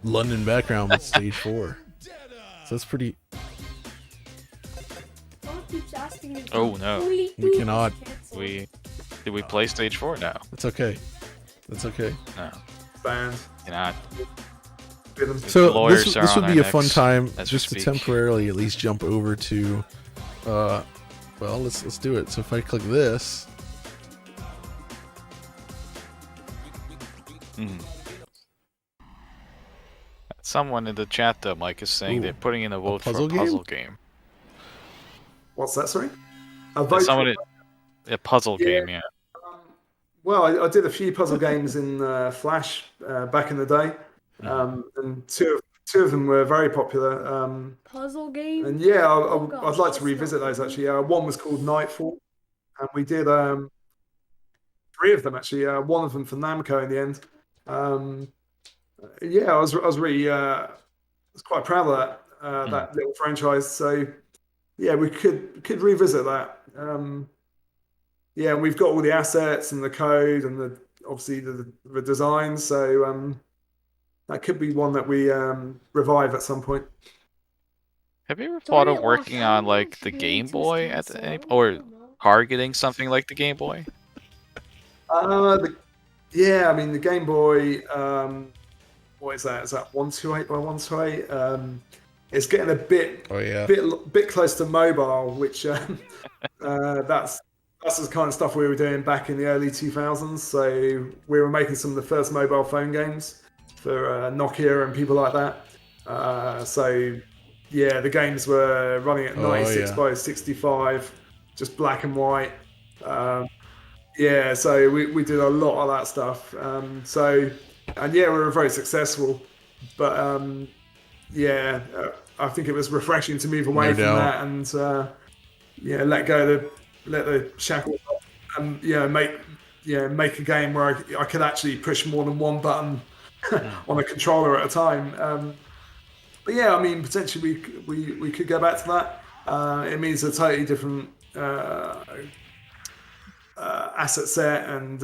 London background with stage 4. So that's pretty. Oh no, We cannot. Did we play stage 4 now? It's okay. That's okay. No, Band. cannot. So this would be a fun necks time as we just to speak. temporarily at least jump over to well, let's do it. So if I click this, Someone in the chat though, Mike, is saying they're putting in a vote for a puzzle game? puzzle game. What's that? Sorry. A vote for- A puzzle game, yeah. Well, I did a few puzzle games in Flash back in the day, and two of them were very popular. Puzzle game. And yeah, Oh, gosh, I'd like to that's revisit not those good. actually. One was called Nightfall, and we did 3 of them actually. One of them for Namco in the end. Yeah, I was really I was quite proud of that that little franchise. So yeah, we could revisit that. Yeah, and we've got all the assets and the code and obviously the design. So that could be one that we revive at some point. Have you ever thought of working on like the Game Boy or targeting something like the Game Boy? Yeah, I mean the Game Boy. What is that? Is that 128 by 128? It's getting a bit bit close to mobile, which that's the kind of stuff we were doing back in the early 2000s. So we were making some of the first mobile phone games for Nokia and people like that. So yeah, the games were running at 96 by 65, just black and white. Yeah, so we did a lot of that stuff. And yeah, we were very successful. But yeah, I think it was refreshing to move away from that and yeah, let the shackles off and make a game where I could actually push more than one button on a controller at a time. But yeah, I mean, potentially we could go back to that. It means a totally different asset set and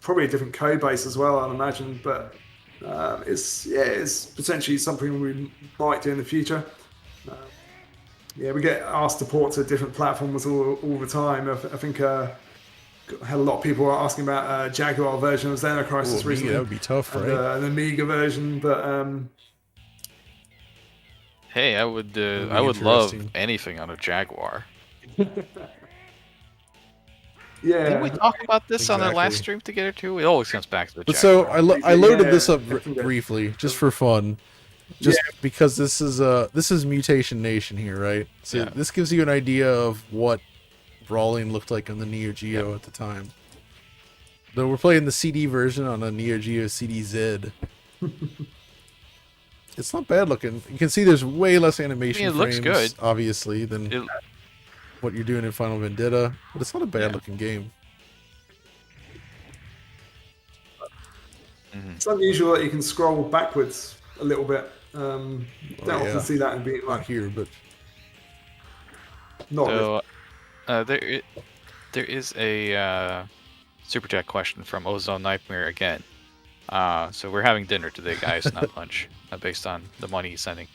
probably a different code base as well, I'd imagine. But it's potentially something we might do in the future. Yeah, we get asked to port to different platforms all the time. I think had a lot of people asking about a Jaguar version of Xenocrisis recently. That would be tough, right? And an Amiga version, but hey, I would love anything on a Jaguar. yeah. Didn't we talk about this on our last stream together too? It always comes back to the But Jaguar. so I loaded Yeah, this up definitely. briefly just for fun. Just because this is Mutation Nation here, right? So this gives you an idea of what brawling looked like on the Neo Geo at the time. Though we're playing the CD version on a Neo Geo CDZ. It's not bad looking. You can see there's way less animation it frames, looks good. obviously, than what you're doing in Final Vendetta. But it's not a bad looking game. It's unusual that you can scroll backwards a little bit. Don't often see that in beat 'em Not up. here, but Not So there is a super chat question from Ozone Nightmare again. So we're having dinner today, guys, not lunch, based on the money he's sending.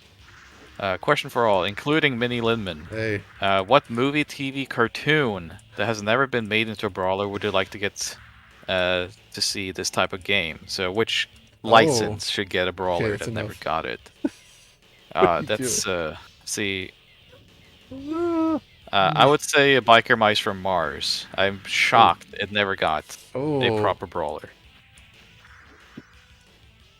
Question for all, including Minnie Lindman. Hey, What movie, TV, cartoon that has never been made into a brawler would you like to get to see this type of game? So which license should get a brawler that's that never enough. got it? What are you That's see. I would say a Biker Mice from Mars. I'm shocked it never got a proper brawler.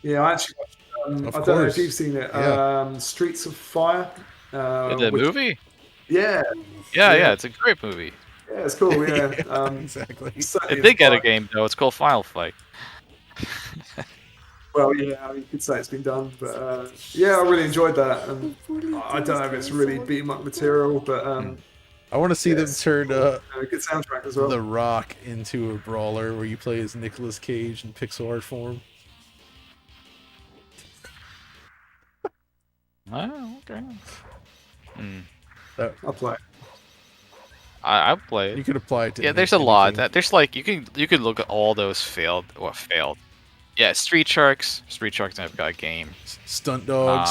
Yeah, I actually watched, I don't know if you've seen it. Streets of Fire. The movie? Yeah. Yeah, it's a great movie. Yeah, it's cool. Yeah, exactly. It did get a game though. It's called Final Fight. Well, yeah, you could say it's been done, but yeah, I really enjoyed that. And I don't know if it's really beat 'em up material, but I want to see them turn a good soundtrack as well. The Rock into a brawler where you play as Nicolas Cage in pixel art form. Oh, okay. I'll play it. I'll play it. You could apply it to there's a lot. There's like you can look at all those failed. Yeah, Street Sharks. Street Sharks never got a game. Stunt Dogs.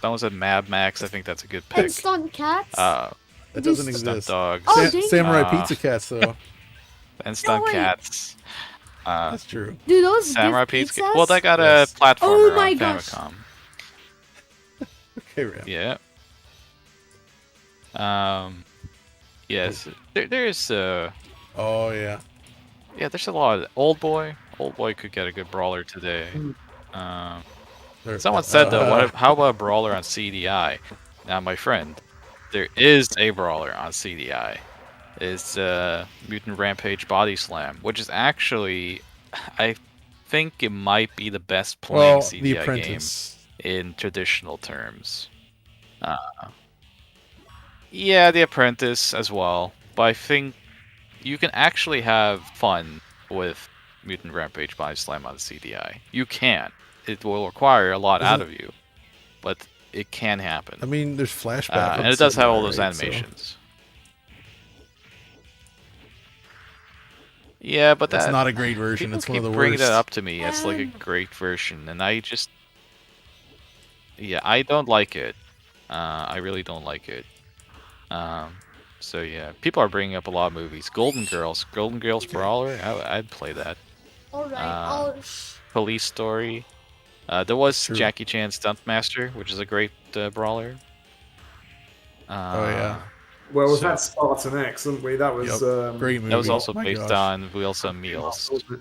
That was a Mad Max. I think that's a good pick. And Thundercats. That doesn't Stunt exist. Dogs. Oh, dang it. Samurai Pizza Cats, though. And Stunt way. Cats. That's true. Dude, those Samurai gift Pizza. pizzas? Well, they got a platformer Oh my on gosh. Famicom. Okay, Ram. Yeah. Yes. There's Oh yeah. yeah. There's a lot. Of, Old Boy. Old Boy could get a good brawler today. Someone said though, how about a brawler on CDI? Now, my friend, there is a brawler on CDI. It's Mutant Rampage Body Slam, which is actually, I think it might be the best playing The CDI Apprentice. game in traditional terms. Yeah, The Apprentice as well, but I think you can actually have fun with Mutant Rampage Body Slam on the CDI. You can. It will require a lot out of you, but it can happen. I mean, there's flashback. And it does have all right, those animations. Yeah, but that's not a great version. People It's one of the keep bringing worst. that up to me as like a great version, and I just, yeah, I don't like it. I really don't like it. So yeah, people are bringing up a lot of movies. Golden Girls Brawler. I'd play that. Alright, Police Story. There was True. Jackie Chan Stuntmaster, which is a great brawler. Oh yeah. Well, we've had Spartan X, haven't we? That was Great movie. That was also Oh my based gosh. on Wheels on Meals. wasn't it?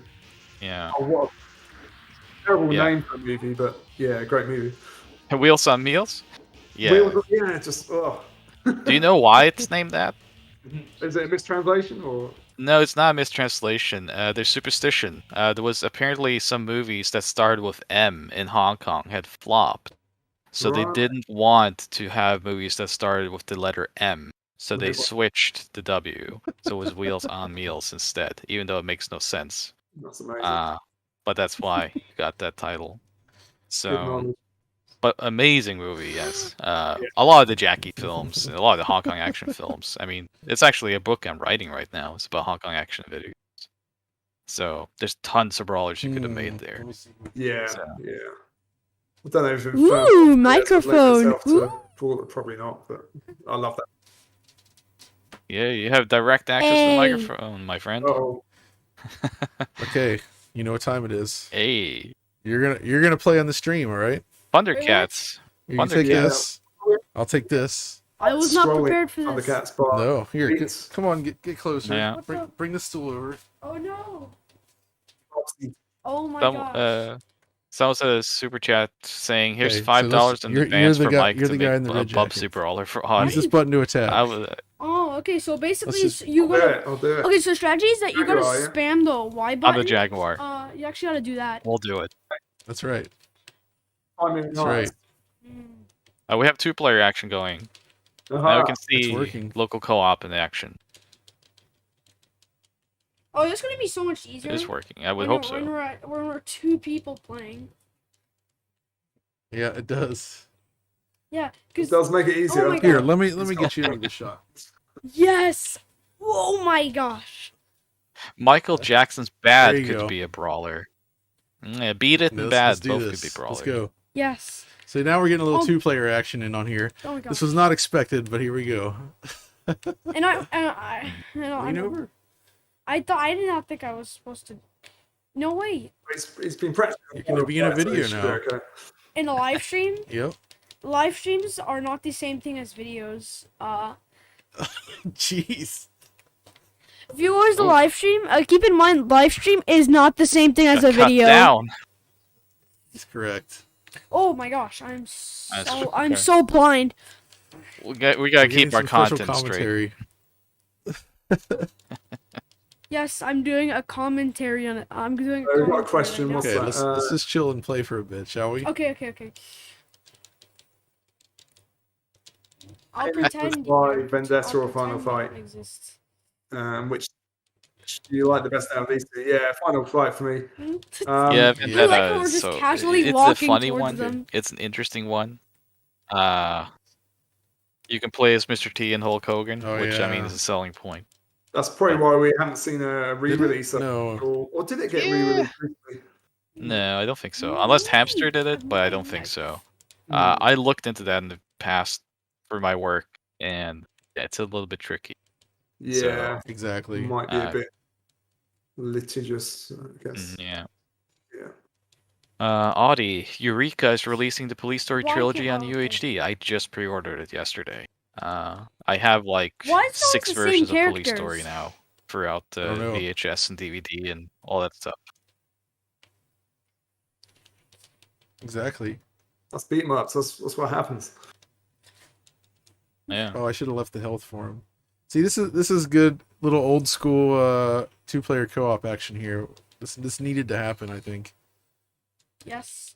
Yeah. Oh, what a terrible Yeah. name for a movie, but yeah, great movie. Wheels on Meals? Yeah. Yeah, just Do you know why it's named that? Is it a mistranslation or? No, it's not a mistranslation. There's superstition. There was apparently some movies that started with M in Hong Kong had flopped. So they Right. didn't want to have movies that started with the letter M. So they Right. switched the W. So it was Wheels on Meals instead, even though it makes no sense. That's amazing. But that's why you got that title. Good So, knowledge. but amazing movie, yes. A lot of the Jackie films, a lot of the Hong Kong action films. I mean, it's actually a book I'm writing right now. It's about Hong Kong action videos. So there's tons of brawlers you could have made there. Yeah, So. yeah. I don't know if it Ooh, microphone. Probably not, but I love that. Yeah, you have direct access to the Hey. microphone, my friend. Oh, Okay, you know what time it is. Hey, You're gonna play on the stream, all right? Thundercats. You can take Yeah. this. I'll take this. I was not scrolling prepared for on the this. cat's bar. No, here. Beats. Come on, get closer. Yeah. Bring the stool over. Oh no. Obviously, Oh my Some, gosh. someone said a super chat saying, "Here's Okay, so $5 in you're advance the for guy- Mike you're to the guy make in the a red Bubsy jacket. Brawler for Use Audi." this button to attack. I was, Oh, okay. So basically, just- you I'll do gotta. it. I'll do it. Okay, so strategy is that you gotta Jaguar, yeah. spam the Y I'm button. the Jaguar. You actually gotta do that. We'll do it. That's right. I'm in That's nice. right. We have 2-player action going. Now we Uh-huh. can see working. local co-op in action. Oh, that's gonna be so much easier. It is working. I would when hope we're- so. When we're 2 people playing. Yeah, it does. Yeah, It because does make it easier. Oh my Here, God. let me get you the shot. yes. Oh my gosh. Michael Jackson's Bad There you could go. be a brawler. Yeah, Beat It and Let's Bad do both this. could be brawlers. Let's go. Yes. So now we're getting a little Oh. 2-player action in on here. Oh my gosh. This was not expected, but here we go. And I Lean over. I did not think I was supposed to. No way. It's been practicing. You're gonna be in a video now. Okay. In a live stream, Yep. live streams are not the same thing as videos. Jeez. If you watch the live stream, keep in mind live stream is not the same thing as a Cut video. down. That's correct. Oh my gosh, I'm okay. so blind. We gotta We're keep getting our some special content straight. commentary. Yes, I'm doing a commentary on it. I'm doing. We've got a question. Right What's Okay, that? let's just chill and play for a bit, shall we? okay. I'll pretend. Why Vendetta or I'll Final pretend Fight? it exists. Which do you like the best out of these two? Yeah, Final Fight for me. Yeah, I Vendetta like how we're is just so casually it's a walking funny towards one. them. It's an interesting one. You can play as Mr. T and Hulk Hogan, Oh, which I mean yeah. is a selling point. That's probably why we haven't seen a re-release. No. Or did it get Yeah. re-released recently? No, I don't think so. Unless Hamster did it, but I don't think so. Hmm. I looked into that in the past for my work, and it's a little bit tricky. Yeah, Exactly. might be a uh, bit litigious, I guess. Yeah. Yeah. Audi, Eureka is releasing the Police Story Why trilogy can't- on oh, okay. UHD. I just pre-ordered it yesterday. I have like Why is it always 6 the same versions of Police Story characters? now throughout the Oh, no. VHS and DVD and all that stuff. Exactly. That's beat 'em ups. That's what happens. Yeah. Oh, I should have left the health for him. See, this is good little old school 2-player co-op action here. This needed to happen, I think. Yes.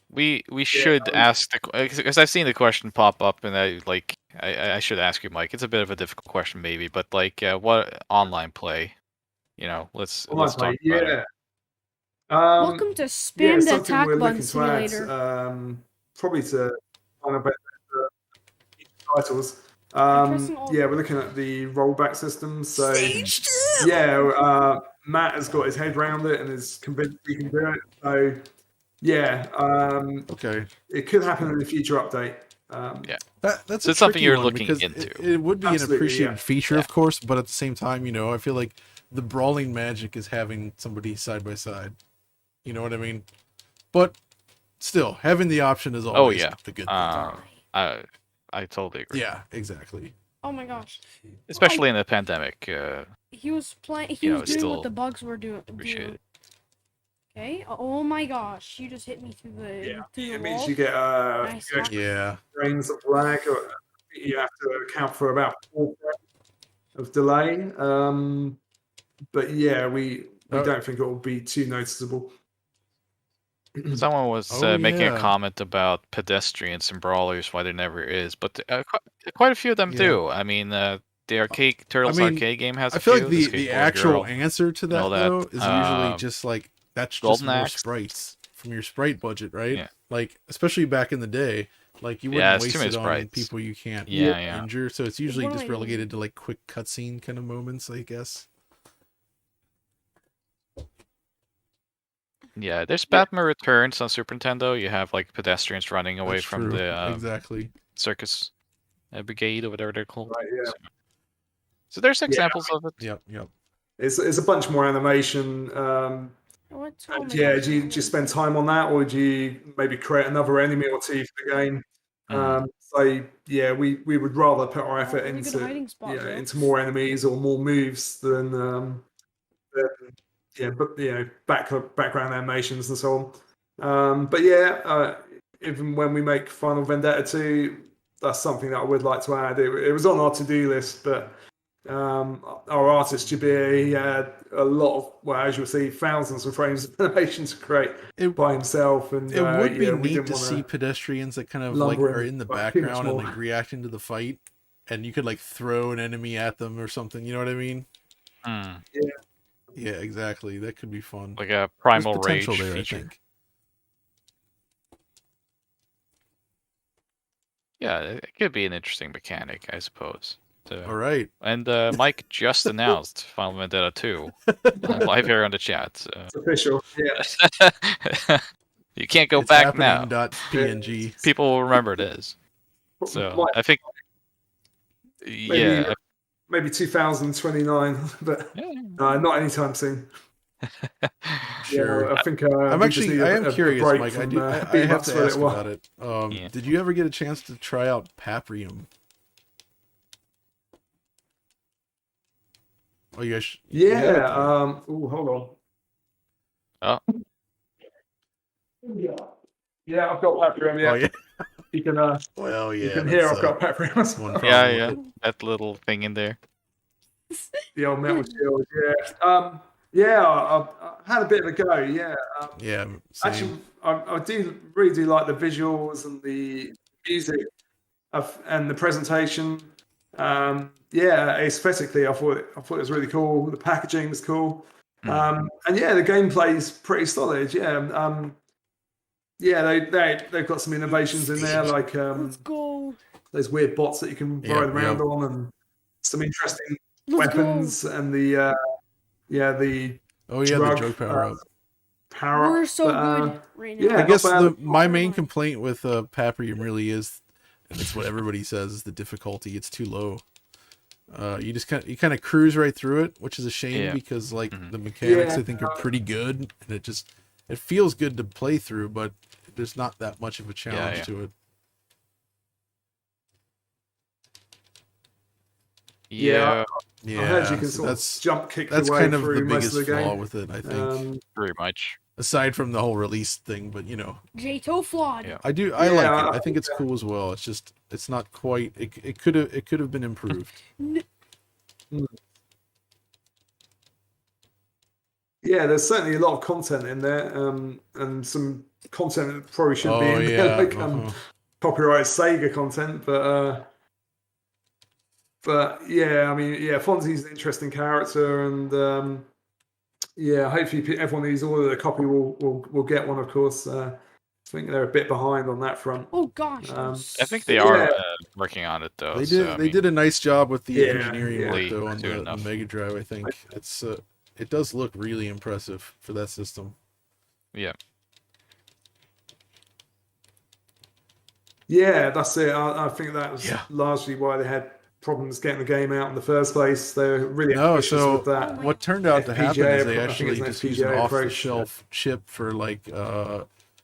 We should ask the because I've seen the question pop up, and I should ask you, Mike. It's a bit of a difficult question, maybe, but like what online play? You know, let's talk about it. Yeah. Welcome to Spam the something Attack we're Button looking to add, Simulator. probably to Final Vendetta titles. pressing all- Yeah, we're looking at the rollback system. So yeah, Matt has got his head around it and is convinced he can do it. So yeah, Okay. it could happen in a future update. Yeah. That's So a it's something tricky you're one looking because into. It would be Absolutely, an appreciated yeah. feature, Yeah. of course, but at the same time, I feel like the brawling magic is having somebody side by side. You know what I mean? But still, having the option is always yeah. the good thing. I totally agree. Yeah, exactly. Oh my gosh. Especially in the pandemic. He was playing. He You know, was it's doing what still the bugs were doing. appreciate it. Okay. Oh my gosh! You just hit me through the Yeah, through the it means wall. you get Nice you hack. Yeah. frames of lag. Or you have to account for about 4 frames of delay. But yeah, we don't think it will be too noticeable. Someone was Oh, making a yeah. comment about pedestrians and brawlers, why there never is, but quite a few of them Yeah. do. I mean, the arcade Turtles I mean, arcade game has. I a feel few, like the the Skateboard actual Girl. answer to that, all that. though is usually just like that's just Golden more Axe. sprites from your sprite budget, right? Yeah. Like especially back in the day, like you Yeah, wouldn't it's too waste many it on sprites. people you can't Yeah. injure, so it's usually What just am I relegated to like quick cutscene kind of moments, I guess. Yeah, there's Batman Returns on Super Nintendo. You have like pedestrians running away That's from true. the exactly. circus brigade or whatever they're called. Right, yeah. So there's examples of it. Yep. It's a bunch more animation. What? Oh my Yeah, gosh. do you spend time on that, or do you maybe create another enemy or two for the game? So yeah, we would rather put our effort Really good hiding spot, bro. into more enemies or more moves than background animations and so on. But yeah, even when we make Final Vendetta 2, that's something that I would like to add. It was on our to-do list, but our artist Jabir, he had a lot of, well, as you'll see, thousands of frames of animation to create by himself, and It would be we neat didn't to wanna see pedestrians that kind of like lumber are him in the by too much background and more. like reacting to the fight, and you could like throw an enemy at them or something. You know what I mean? Yeah, exactly. That could be fun. Like a There's Primal Rage potential there, feature. I think. Yeah, it could be an interesting mechanic, I suppose. All right. And Mike just announced Final Vendetta 2 live here on the chat. So. It's official. Yeah. You can't go It's back now. happening.png. People will remember this. So I think, Maybe 2029, but not anytime soon. Sure. Yeah, I think I am a curious, break Mike. from, I beat 'em have ups to for a ask little while. about it. Did you ever get a chance to try out Paprium? Oh, you guys. Hold on. Oh. Yeah, I've got Paprium. Yeah. Oh, yeah. You can. Well, yeah. You can hear I've got Paprium. One problem Yeah. with it. That little thing in there. The old metal shield. Yeah. I had a bit of a go. Yeah. Yeah. Same. Actually, I really do like the visuals and the music and the presentation. Aesthetically, I thought it was really cool. The packaging was cool, and the gameplay's pretty solid. They've got some innovations in there, like Let's go. those weird bots that you can ride around on, and some interesting weapons and the the drug power up. We're so good right now. I guess my main complaint with Paprium really is, and it's what everybody says, is the difficulty. It's too low. You kind of cruise right through it, which is a shame because the mechanics I think are pretty good, and it feels good to play through, but there's not that much of a challenge to it. I heard you can sort of jump kick your way through kind of the most biggest of the game. flaw with it, I think. Pretty much. Aside from the whole release thing, but J-To flawed. I like it. I think it's cool as well. It's just it's not quite. It could have been improved. Yeah, there's certainly a lot of content in there, and some content that probably shouldn't be in there, like copyright Sega content. But Fonzie's an interesting character, and hopefully everyone who's ordered a copy will get one. Of course, I think they're a bit behind on that front. Oh gosh, I think they are working on it though. They did a nice job with the engineering work though on the Mega Drive. I think it does look really impressive for that system. Yeah. Yeah, that's it. I think that was largely why they had problems getting the game out in the first place. They were really ambitious with that. What turned out to happen is they actually just used an off-the-shelf chip for like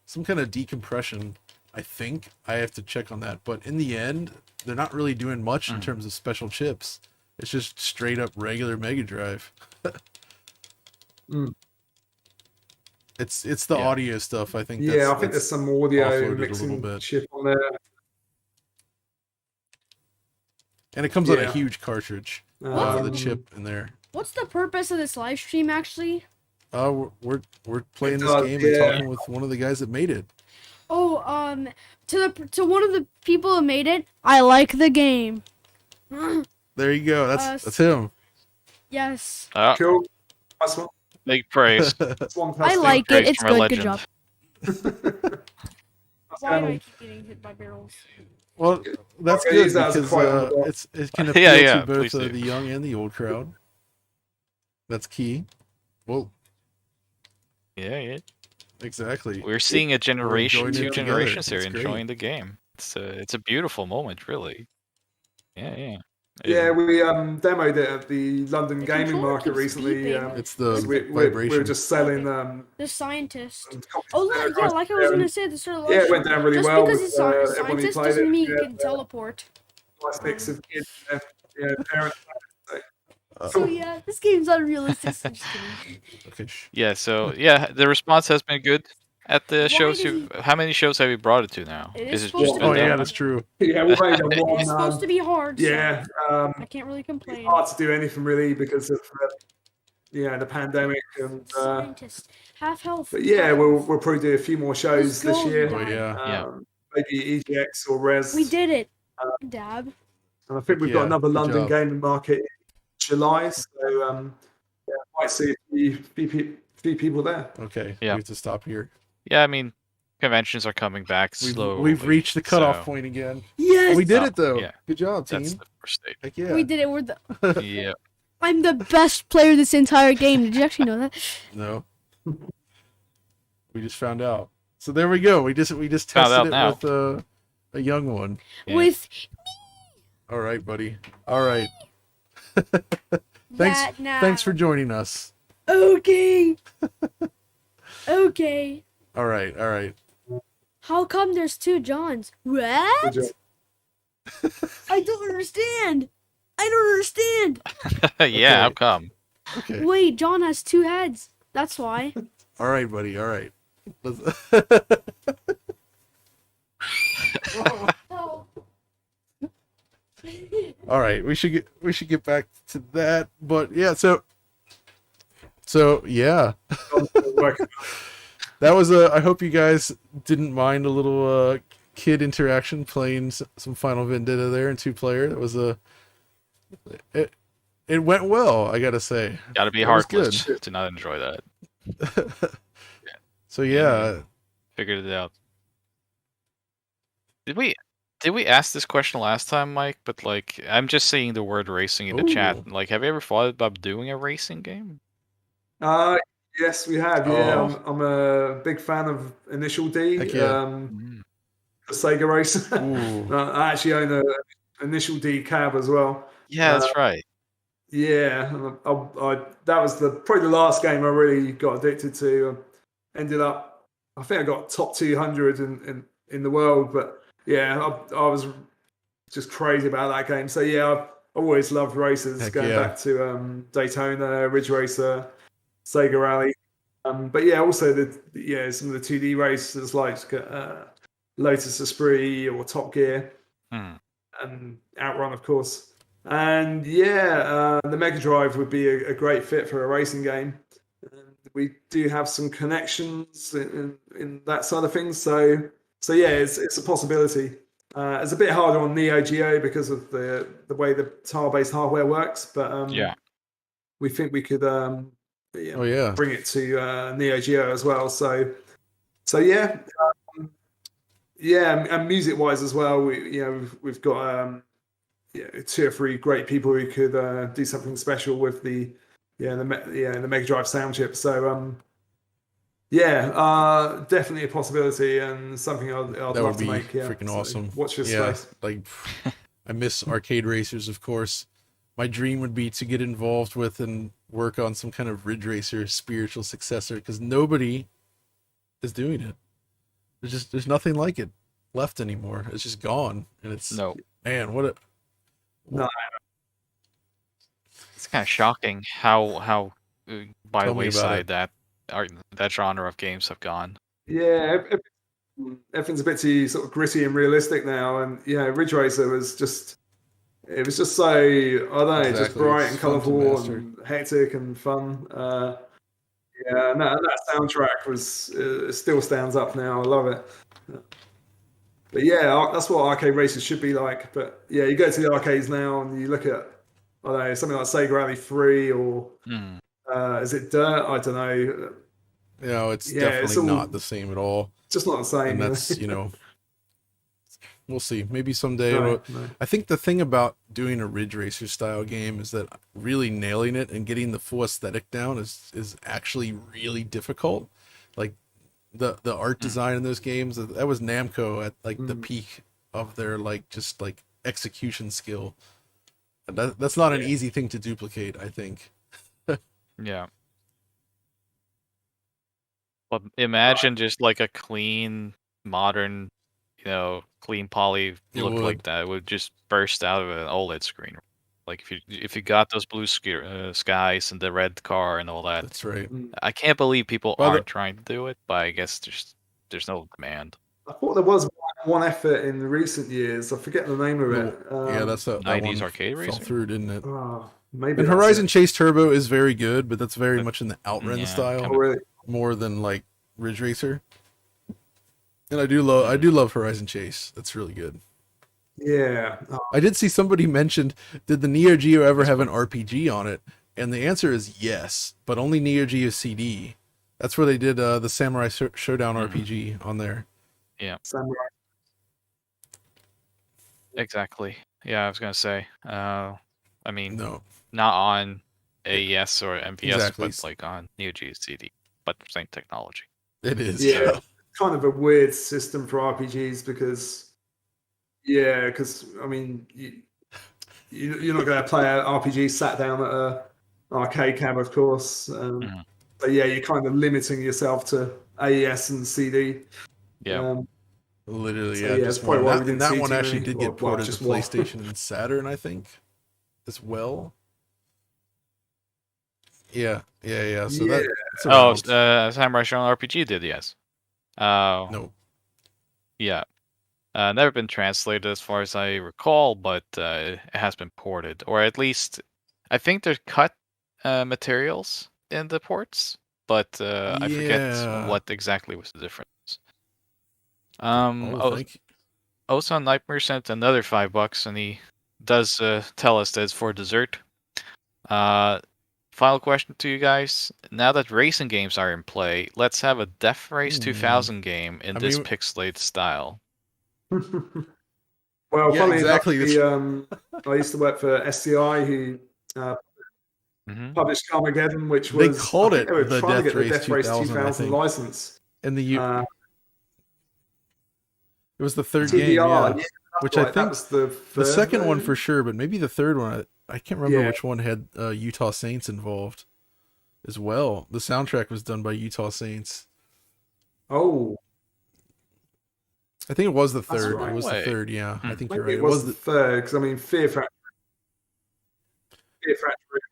some kind of decompression. I think I have to check on that, but in the end, they're not really doing much in terms of special chips. It's just straight up regular Mega Drive. It's the audio stuff. I think. I think there's some audio mixing chip on there. And it comes on a huge cartridge with the chip in there. What's the purpose of this live stream actually? We're playing this game and talking with one of the guys that made it. Oh, to one of the people who made it, I like the game. There you go. That's him. Yes. Cool. Nice one. Big praise. I like it. It's good. Good job. Why do I keep getting hit by barrels? Well, that's good because it can appeal to both the young and the old crowd. That's key. Well, yeah. Exactly. We're seeing a generation, two generations here enjoying the game. It's a beautiful moment, really. Yeah. Yeah, we demoed it at the London gaming market recently. It's the vibration. We were just selling the scientist. Like I was gonna say at the start of the it went down really well. Just because he's a scientist doesn't mean he can teleport. Nice mix of kids, parents. So this game's unrealistic. Okay. Yeah. So the response has been good at the shows. How many shows have you brought it to now? Is it just that's true. Yeah, we're ready to one. It's supposed to be hard. Yeah. So I can't really complain. It's hard to do anything really because of the pandemic and. Scientist, half health. But we'll probably do a few more shows this year. Maybe EGX or Res. We did it. Dab. And I think we've got another London gaming market in July, so might see a few people there. Okay. Yeah. We have to stop here. Yeah, I mean, Conventions are coming back slowly. We've reached the cutoff so- point again. Yes, We did it though. yeah. Good job, team. That's the first stage. Heck yeah. we did it. We're the. Yeah. I'm the best player this entire game. Did you actually know that? No. We just found out. So there we go. We just Found tested out it now. with a young one. Yeah. With All right, buddy. All right. that now. Thanks for joining us. Okay. Okay. All right. How come there's two Johns? Good What? job. I don't understand. I don't understand. Yeah, how come? Okay. Wait, John has two heads. That's why. All right, buddy. All right. Let's- Oh. All right. We should get back to that. But yeah, so yeah. That was I hope you guys didn't mind a little kid interaction playing some Final Vendetta there in 2-player. That was it went well, I gotta say. Gotta be That was heartless good. to not enjoy that. So yeah, Figured it out. Did we ask this question last time, Mike? But like, I'm just seeing the word racing in the chat. Ooh. Like, have you ever thought about doing a racing game? Yes, we have. Yeah, Oh. I'm a big fan of Initial D. Heck yeah. The Sega race. Ooh. I actually own a Initial D cab as well. Yeah, that's right. Yeah, that was probably the last game I really got addicted to. Ended up, I think I got top 200 in the world, but yeah, I was just crazy about that game. So yeah, I've always loved races, Heck going yeah. back to Daytona, Ridge Racer, Sega Rally. But yeah, also some of the 2D races like Lotus Esprit or Top Gear and Outrun, of course. And yeah, the Mega Drive would be a great fit for a racing game. We do have some connections in that side of things, so yeah, it's a possibility. It's a bit harder on Neo Geo because of the way the tile-based hardware works, but Yeah. we think we could Oh yeah. bring it to Neo Geo as well. So yeah, and music-wise as well, we've got 2 or 3 great people who could do something special with the Mega Drive sound chip. So definitely a possibility and something I'd That love would to be make. Yeah, freaking So awesome. watch this Yeah, space. like I miss arcade racers, of course. My dream would be to get involved with and work on some kind of Ridge Racer spiritual successor, because nobody is doing it. There's nothing like it left anymore. It's just gone, and it's No, man, what a it's kind of shocking how by Tell the me about wayside that genre of games have gone. Yeah, everything's a bit too sort of gritty and realistic now, and Ridge Racer was just so, I don't know, just Exactly. bright It's and fun to colourful master. and hectic and fun. And that soundtrack it still stands up now. I love it. But yeah, that's what arcade races should be like. But yeah, you go to the arcades now and you look at, I don't know, something like Sega Rally 3 or is it Dirt? I don't know. it's Yeah, definitely it's all- not the same at all. Just not the same. And that's we'll see. Maybe someday. No. I think the thing about doing a Ridge Racer style game is that really nailing it and getting the full aesthetic down is actually really difficult. Like the art design in those games, that was Namco at like the peak of their just execution skill. And that's not an easy thing to duplicate, I think. Yeah. But imagine just like a clean, modern, clean poly It look would. like that. It would just burst out of an OLED screen. Like if you got those blue skies and the red car and all that. That's right. I can't believe people Well, aren't trying to do it, but I guess there's no demand. I thought there was one effort in recent years. I forget the name of it. Yeah, that's that 90s one arcade fell racing? through, didn't it? Maybe And that's Horizon it. Chase Turbo is very good, but that's very much in the Outrun Yeah, style. Oh, really? More than like Ridge Racer. And I do love Horizon Chase. That's really good. Yeah. Oh, I did see somebody mentioned, did the Neo Geo ever have an RPG on it? And the answer is yes, but only Neo Geo CD. That's where they did the Samurai Showdown RPG on there. Yeah. Samurai. Exactly. Yeah, I was gonna say. I mean, No, not on AES or MVS, Exactly. but like on Neo Geo CD, but same technology. it is. Yeah, kind of a weird system for RPGs because I mean, you're not going to play an RPG sat down at a arcade cab, of course. But yeah, you're kind of limiting yourself to AES and CD. Yeah. Literally, So, yeah. yeah, Just it's probably one. why we didn't That see one too actually many, did or, get well, ported to just one. PlayStation and Saturn, I think, as well. Yeah. So Yeah. that's Oh, around. Samurai Shodown RPG did, yes. No. Yeah. Never been translated as far as I recall, but it has been ported, or at least I think there's cut materials in the ports, but I forget Yeah. what exactly was the difference. Oh, thank you. Osan Nightmare sent another $5, and he does tell us that it's for dessert. Final question to you guys. Now that racing games are in play, let's have a Death Race 2000 game in this pixelated style. Well, Yeah, funny exactly. enough, I used to work for SCI, who published Carmageddon, which They was called I think it they were the trying to Death get the Race Death Race 2000, I 2000 think. license. And it was the third TBR, game, yeah. yeah, Which right, I that think was the second one version. for sure, but maybe the third one. I can't remember Yeah. which one had Utah Saints involved as well. The soundtrack was done by Utah Saints. Oh, I think it was the That's third. right. It was the third, yeah. I think you're maybe right. it was the third, because I mean, Fear Factory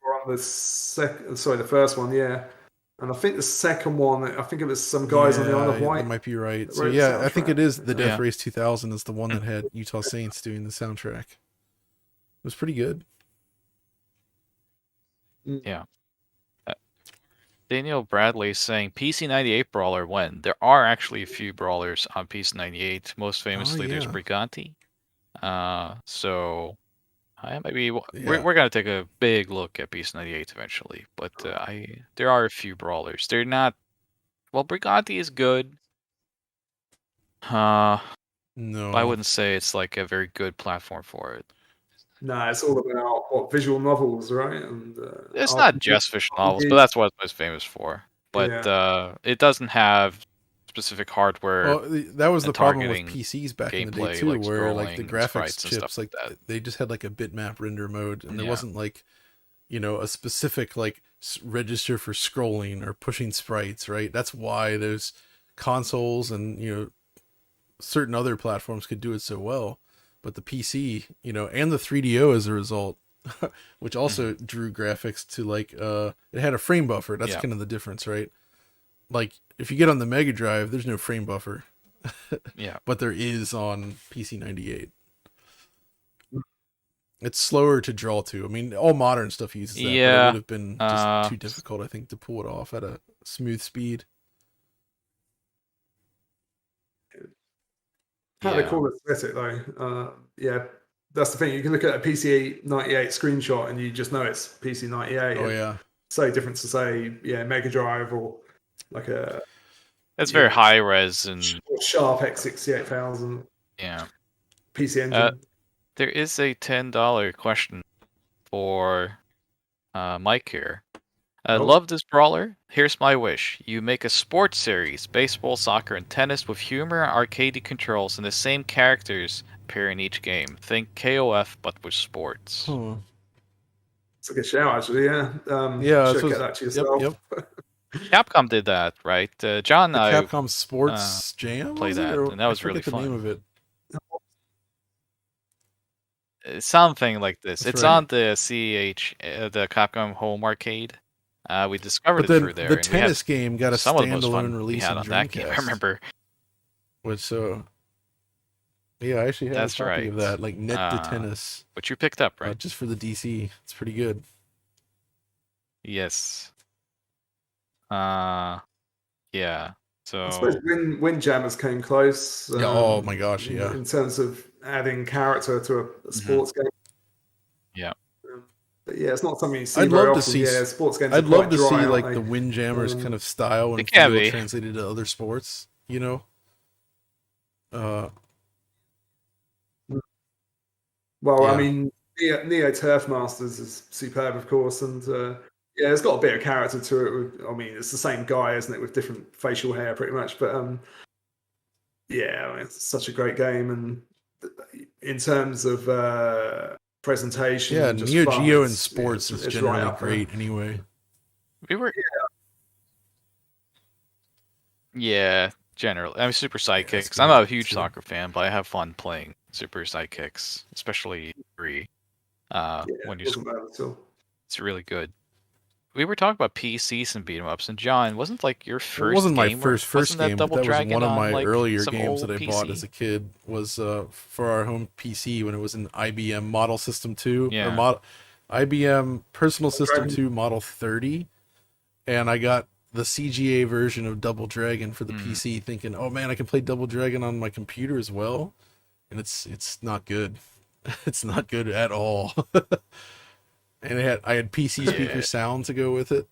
were on the first one, yeah. And I think the second one, I think it was some guys on the Isle of Yeah, Wight. that might be right. that So wrote the yeah, I think it soundtrack. is the Death Yeah. Race 2000 is the one that had Utah Saints doing the soundtrack. It was pretty good. Yeah. Daniel Bradley is saying PC98 Brawler when? There are actually a few brawlers on PC98. Most famously, there's yeah. Briganti. So maybe we're Yeah. gonna take a big look at PC98 eventually. But there are a few brawlers. They're not. Well, Briganti is good. No. I wouldn't say it's like a very good platform for it. No, it's all about visual novels, right? And It's not just visual novels, but that's what it's most famous for. But it doesn't have specific hardware. Well, that was the problem with targeting PCs back in the day gameplay, too, like where like the scrolling, graphics sprites and chips, stuff like like that. they just had like a bitmap render mode, and there Yeah. wasn't like, a specific like register for scrolling or pushing sprites, right? That's why those consoles and certain other platforms could do it so well, but the PC, and the 3DO as a result, which also drew graphics to like it had a frame buffer. That's kind of the difference, right? Like if you get on the Mega Drive, there's no frame buffer. Yeah. But there is on PC98. It's slower to draw to. I mean, all modern stuff uses that, but it would have been just too difficult, I think, to pull it off at a smooth speed. Kind of cool aesthetic, though. Yeah, that's the thing. You can look at a PC98 screenshot and you just know it's PC98. Oh yeah. So different to say, Mega Drive or like a. It's very high res and Sharp X68000. Yeah. PC Engine. There is a $10 question for Mike here. Love this brawler. Here's my wish. You make a sports series, baseball, soccer, and tennis with humor, arcadey controls, and the same characters appear in each game. Think KOF, but with sports. It's a good shout, actually, yeah. Should get that to yourself. Yep. Capcom did that, right? John, the Capcom Sports Jam? Played that, and that was really fun. The name of it. Something like this. That's it's right. on the the Capcom Home Arcade. We discovered it through there. The tennis game got a standalone release on Dreamcast. That game, I remember. Which I actually had a copy of that, like Net to Tennis. Which you picked up, right? Just for the DC. It's pretty good. Yes. Yeah. So I suppose Windjammers came close. Oh my gosh, yeah. In terms of adding character to a sports game. Yeah. But yeah, it's not something you see I'd very love to often. see. Yeah, sports games I'd are love quite to dry, see aren't like they? the Windjammers kind of style and It can feel be. translated to other sports. You know. Well, I Yeah. mean, Neo Turf Masters is superb, of course, and yeah, it's got a bit of character to it. I mean, it's the same guy, isn't it, with different facial hair, pretty much. But yeah, I mean, it's such a great game, and in terms of presentation Yeah, and just Neo fun, Geo in sports is it's right generally up there. great anyway. We were. Yeah, generally. I mean, Super Sidekicks. I'm not a huge soccer fan, but I have fun playing Super Sidekicks, especially 3. When you Wasn't bad at all. it's really good. We were talking about PCs and beat 'em ups, and John, wasn't like your It first wasn't my game, first wasn't that game, but Double that was Dragon one of on my like earlier some games old that I PC? bought as a kid. Was for our home PC when it was an IBM Model System 2 Yeah. or IBM Personal System 2 Model 30, and I got the CGA version of Double Dragon for the PC, thinking, "Oh man, I can play Double Dragon on my computer as well," and it's not good. It's not good at all. And I had PC speaker sound to go with it.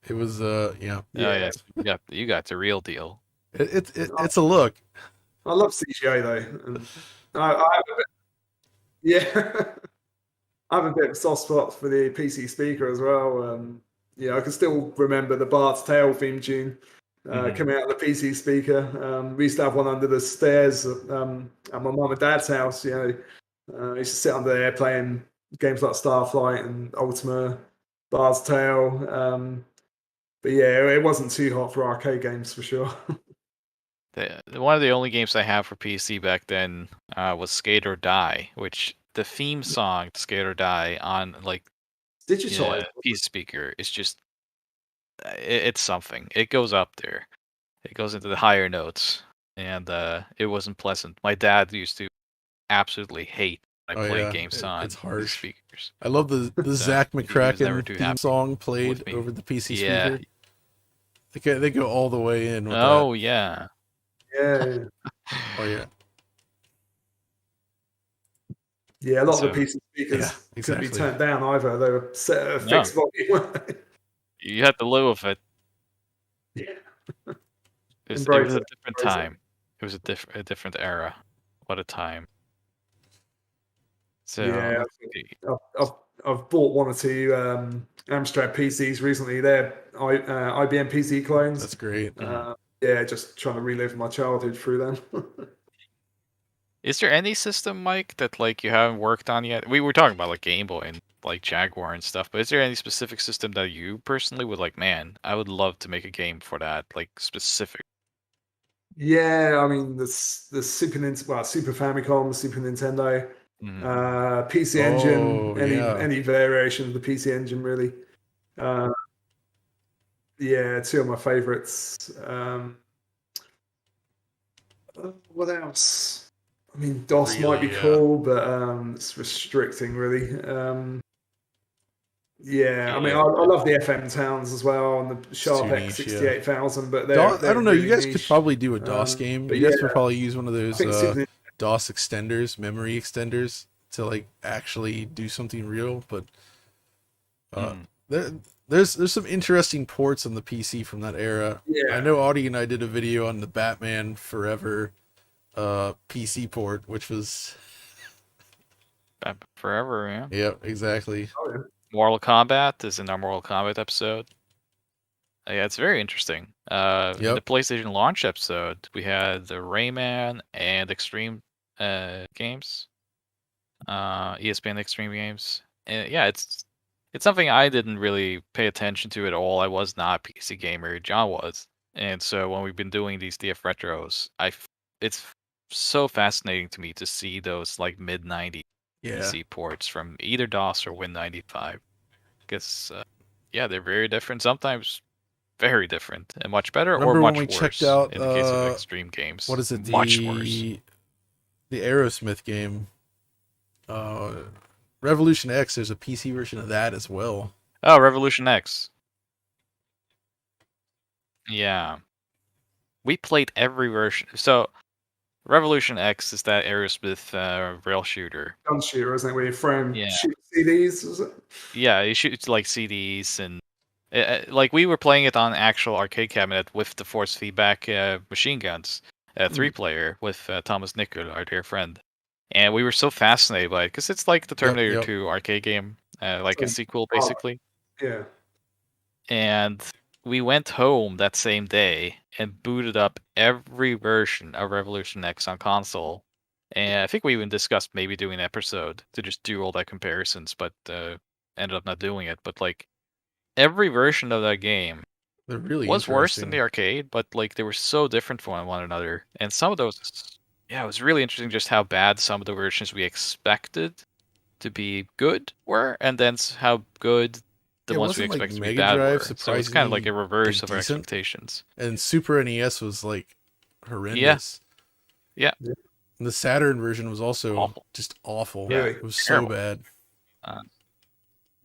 It was yeah. Oh yes, you got the real deal. It's a look. I love CGA though, and I have a bit, yeah, I have a bit of a soft spot for the PC speaker as well. Yeah, I can still remember the Bard's Tale theme tune coming out of the PC speaker. We used to have one under the stairs at my mum and dad's house. You know, I used to sit under there playing games like Starflight and Ultima, Bard's Tale. But yeah, it wasn't too hot for arcade games for sure. One of the only games I have for PC back then was Skate or Die, which the theme song to Skate or Die on like Digitized. PC speaker is just it's something. It goes up there. It goes into the higher notes, and it wasn't pleasant. My dad used to absolutely hate when I played games on it's harsh. speakers. I love the Zach McCracken theme song played over the PC speaker. They go all the way in with Oh that. yeah. Yeah. Oh yeah. Yeah, a lot of the PC speakers couldn't be turned down either. They were set at a fixed volume. You had to live with it. Yeah. It was a different time. It was a different era. What a time. So yeah, I've bought one or two Amstrad PCs recently. They're IBM PC clones. That's great. Yeah, just trying to relive my childhood through them. Is there any system, Mike, that like you haven't worked on yet? We were talking about like Game Boy and like Jaguar and stuff, but is there any specific system that you personally would like? Man, I would love to make a game for that, like specific. Yeah, I mean the Super Super Famicom, Super Nintendo, PC Engine, any variation of the PC Engine really. Yeah, two of my favorites. What else? I mean, DOS might be cool, but it's restricting, really. Yeah, I mean, I love the FM Towns as well, and the Sharp X68000, but they're I don't know. really You guys niche. could probably do a DOS game. But You guys could probably use one of those DOS extenders, memory extenders, to like actually do something real. But there's some interesting ports on the PC from that era. Yeah. I know Audi and I did a video on the Batman Forever PC port, which was Forever, yeah. Yep, exactly. Oh, yeah. Mortal Kombat is in our Mortal Kombat episode. Yeah, it's very interesting. In the PlayStation launch episode, we had the Rayman and Extreme games, ESPN Extreme games. And yeah, it's something I didn't really pay attention to at all. I was not a PC gamer. John was, and so when we've been doing these DF retros, it's so fascinating to me to see those like mid-90s PC ports from either DOS or Win95, because they're very different. Sometimes very different and much better. Remember or much when we worse checked out in the case of extreme games. What is it? Much worse. The Aerosmith game. Revolution X, there's a PC version of that as well. Oh, Revolution X. Yeah. We played every version. So Revolution X is that Aerosmith rail shooter. Gun shooter, isn't it? Where you frame Yeah. shoot CDs, is it? Yeah, you shoot like CDs and like we were playing it on actual arcade cabinet with the force feedback machine guns, 3-player with Thomas Nickel, our dear friend, and we were so fascinated by it because it's like the Terminator 2 arcade game, like a sequel basically. Yeah. And we went home that same day and booted up every version of Revolution X on console. And I think we even discussed maybe doing an episode to just do all that comparisons, but ended up not doing it. But like every version of that game They're really was worse than interesting. the arcade, but like they were so different from one another. And some of those, yeah, it was really interesting just how bad some of the versions we expected to be good were, and then how good the ones we wasn't, like, expected to be Mega bad Drive were. So it's kind of like a reverse of our decent? expectations. And Super NES was like horrendous. Yeah. And the Saturn version was also Awful. just awful. Yeah. It was Terrible. so bad. Uh,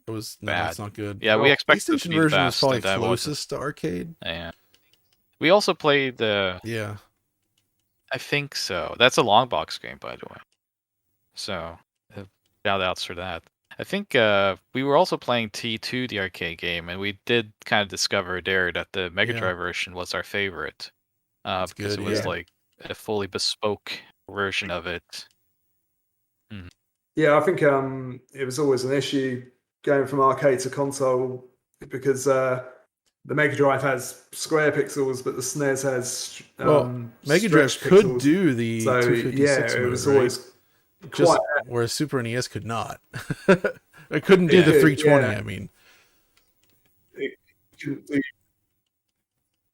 It was bad. it's not good. Yeah, we expected it to PlayStation be the version was best, probably and that wasn't. closest to arcade. Yeah. We also played the. Yeah. I think so. That's a long box game, by the way. So, shout outs for that. I think we were also playing T2, the arcade game, and we did kind of discover there that the Mega Yeah. Drive version was our favorite. Because good, it was yeah. like a fully bespoke version of it. Yeah, I think it was always an issue going from arcade to console because the Mega Drive has square pixels, but the SNES has Mega Drive stretched could pixels. do the So 256 yeah, it mode, was right? always Just quite. whereas Super NES could not. It couldn't do the Yeah, 320. yeah. I mean,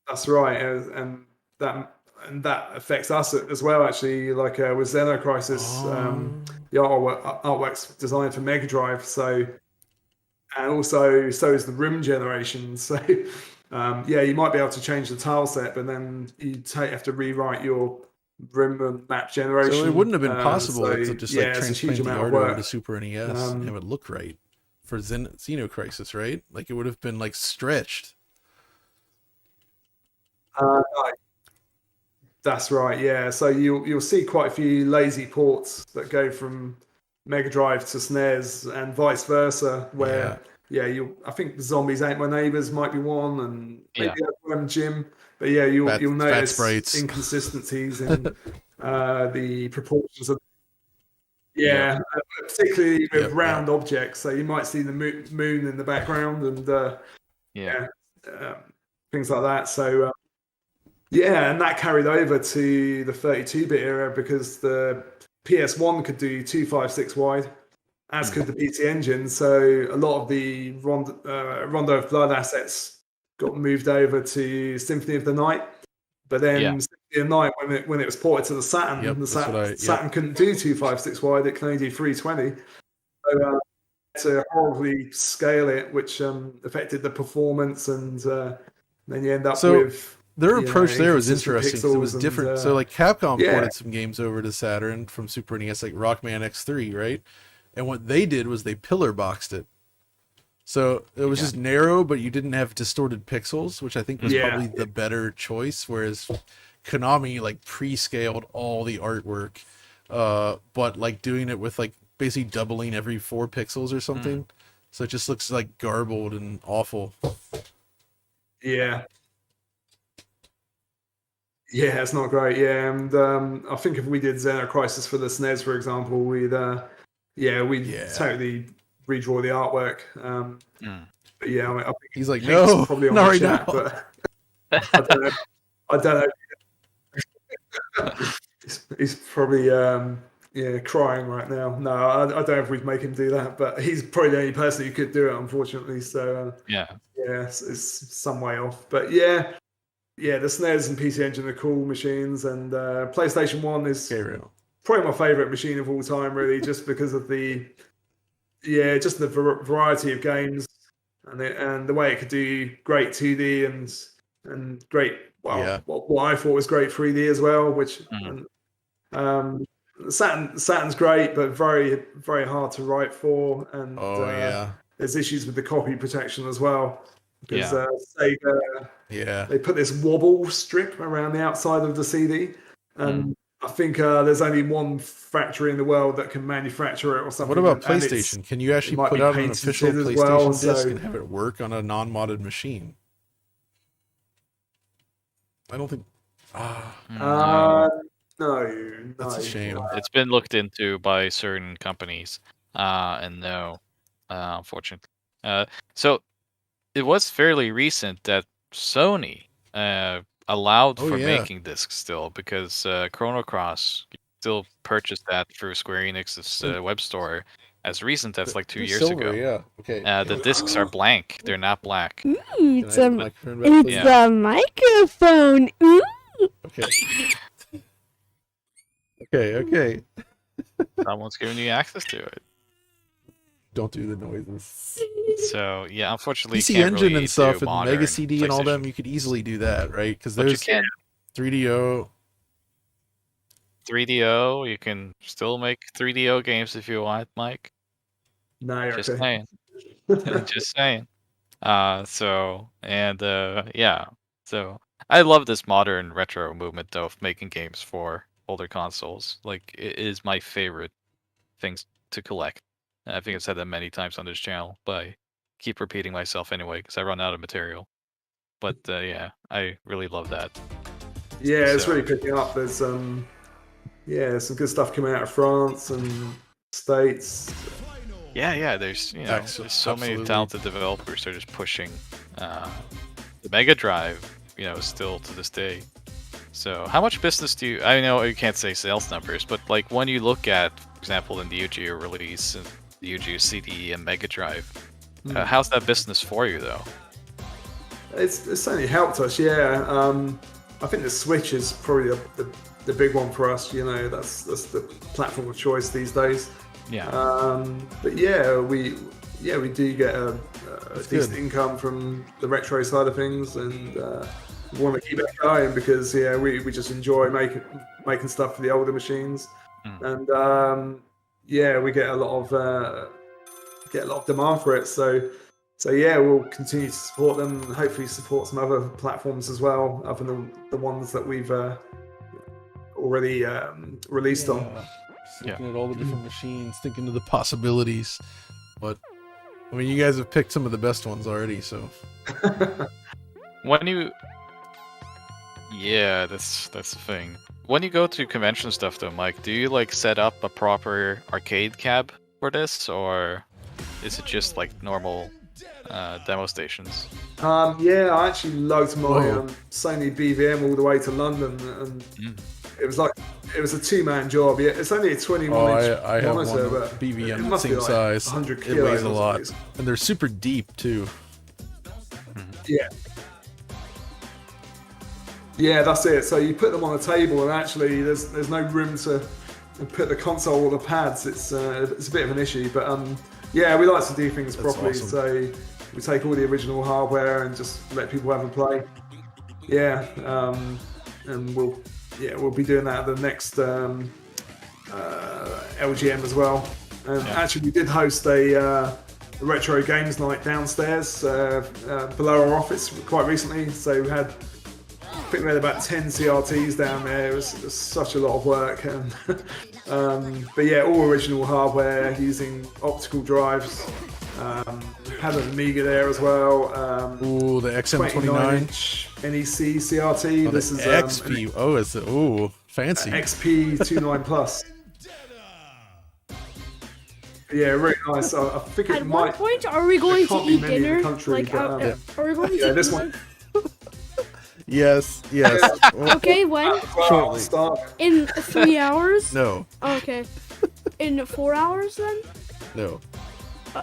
That's right, and that affects us as well. Actually, like with Xenocrisis, the artwork's designed for Mega Drive, so and also so is the room generation. So yeah, you might be able to change the tile set, but then you have to rewrite your room and map generation. so it wouldn't have been possible so, to just yeah, like it's a huge transplant the amount art of over work. to Super NES and have it look right for Xenocrisis, right? Like it would have been like stretched. No. That's right, yeah. So you'll see quite a few lazy ports that go from Mega Drive to SNES and vice versa. Where I think Zombies Ain't My Neighbors might be one, and maybe Jim. But yeah, you'll notice sprites. inconsistencies in the proportions of. Yeah, particularly with round objects. So you might see the moon in the background and things like that. So. Yeah, and that carried over to the 32-bit era because the PS1 could do 256 wide, as could the PC Engine. So a lot of the Rondo of Blood assets got moved over to Symphony of the Night. But then Symphony of the Night, when it was ported to the Saturn, Saturn couldn't do 256 wide; it can only do 320. So to horribly scale it, which affected the performance, and then you end up with. Their approach there was interesting because it was and, different. So like Capcom ported some games over to Saturn from Super NES, like Rockman X3, right? And what they did was they pillar boxed it. So it was just narrow, but you didn't have distorted pixels, which I think was probably the better choice. Whereas Konami like pre-scaled all the artwork, but like doing it with like basically doubling every 4 pixels or something. So it just looks like garbled and awful. Yeah. Yeah, it's not great. Yeah, and I think if we did Xenocrisis for the SNES, for example, we'd totally redraw the artwork. But yeah, I think he's like, no, probably on not the right chat, now. but I don't know. He's probably crying right now. No, I don't know if we'd make him do that, but he's probably the only person who could do it, unfortunately. So it's some way off. But yeah, the SNES and PC Engine are cool machines, and PlayStation 1 is probably my favorite machine of all time, really, just because of the variety of games and the way it could do great 2D and great what I thought was great 3D as well, which Saturn's great, but very, very hard to write for, and there's issues with the copy protection as well. Because Sega, they put this wobble strip around the outside of the CD, and I think there's only one factory in the world that can manufacture it or something. What about and PlayStation? Can you it actually might put be out an official patented as PlayStation well, disc so- and have it work on a non-modded machine? I don't think. No, That's a shame. It's been looked into by certain companies, and no, unfortunately. So it was fairly recent that Sony allowed Oh, for yeah. making discs still, because Chrono Cross, you can still purchase that through Square Enix's web store as recent as like 2 They're years silver, ago. Yeah. Okay. The discs are blank; they're not black. Ooh, Can it's I have a, the microphone back, please? it's a microphone. Ooh. Okay. Okay. Someone's giving you access to it. Don't do the noises. So yeah, unfortunately, PC you can't Engine really and stuff, do and modern Mega CD and all PlayStation. them, you could easily do that, right? Because But you there's can 3DO. 3DO. You can still make 3DO games if you want, Mike. No, you're Just okay. saying. Just saying. So I love this modern retro movement though of making games for older consoles. Like, it is my favorite things to collect. I think I've said that many times on this channel, but I keep repeating myself anyway because I run out of material. But yeah, I really love that. Yeah, it's So- really picking up. There's some good stuff coming out of France and States. Yeah. There's there's so many Absolutely. talented developers that are just pushing the Mega Drive. Still to this day. So how much business do you? I know you can't say sales numbers, but like when you look at, for example, in the Neo Geo release, and the Neo Geo CD and Mega Drive, how's that business for you though? It's certainly helped us. Yeah, I think the Switch is probably the big one for us. That's the platform of choice these days. Yeah. But yeah, we do get a decent good. income from the retro side of things, and we want to keep it going because we just enjoy making stuff for the older machines, and we get a lot of demand for it. So yeah, we'll continue to support them and hopefully support some other platforms as well, other than the ones that we've already released on. Just looking at all the different machines, thinking of the possibilities. But I mean, you guys have picked some of the best ones already, so Yeah, that's the thing. When you go to convention stuff though, Mike, do you like set up a proper arcade cab for this, or is it just like normal demo stations? Yeah, I actually lugged my Whoa. Sony BVM all the way to London, and it was a two-man job. Yeah, it's only a 21-inch I have monitor, one but BVM it the must be same like size. 100 It kilos weighs a or lot, something. and they're super deep too. Yeah, that's it. So you put them on a table, and actually, there's no room to put the console or the pads. It's a bit of an issue, but yeah, we like to do things properly. awesome. So we take all the original hardware and just let people have a play. Yeah, and we'll be doing that at the next LGM as well. And actually, we did host a retro games night downstairs below our office quite recently. So we had. I think we had about 10 CRTs down there. It was such a lot of work, and but yeah, all original hardware using optical drives. Had an Amiga there as well. Ooh, the XM29. 29-inch NEC CRT. Oh, This the is XP. Oh, it's fancy. XP29 Plus. Yeah, really nice. I think it At what might. point are we going to can't be eat many in the dinner? country, Like, but, are we going to Yeah, eat this dinner? one. Yes. Okay, when? Well, Shortly. start. In 3 hours? No. Okay. In 4 hours then? No.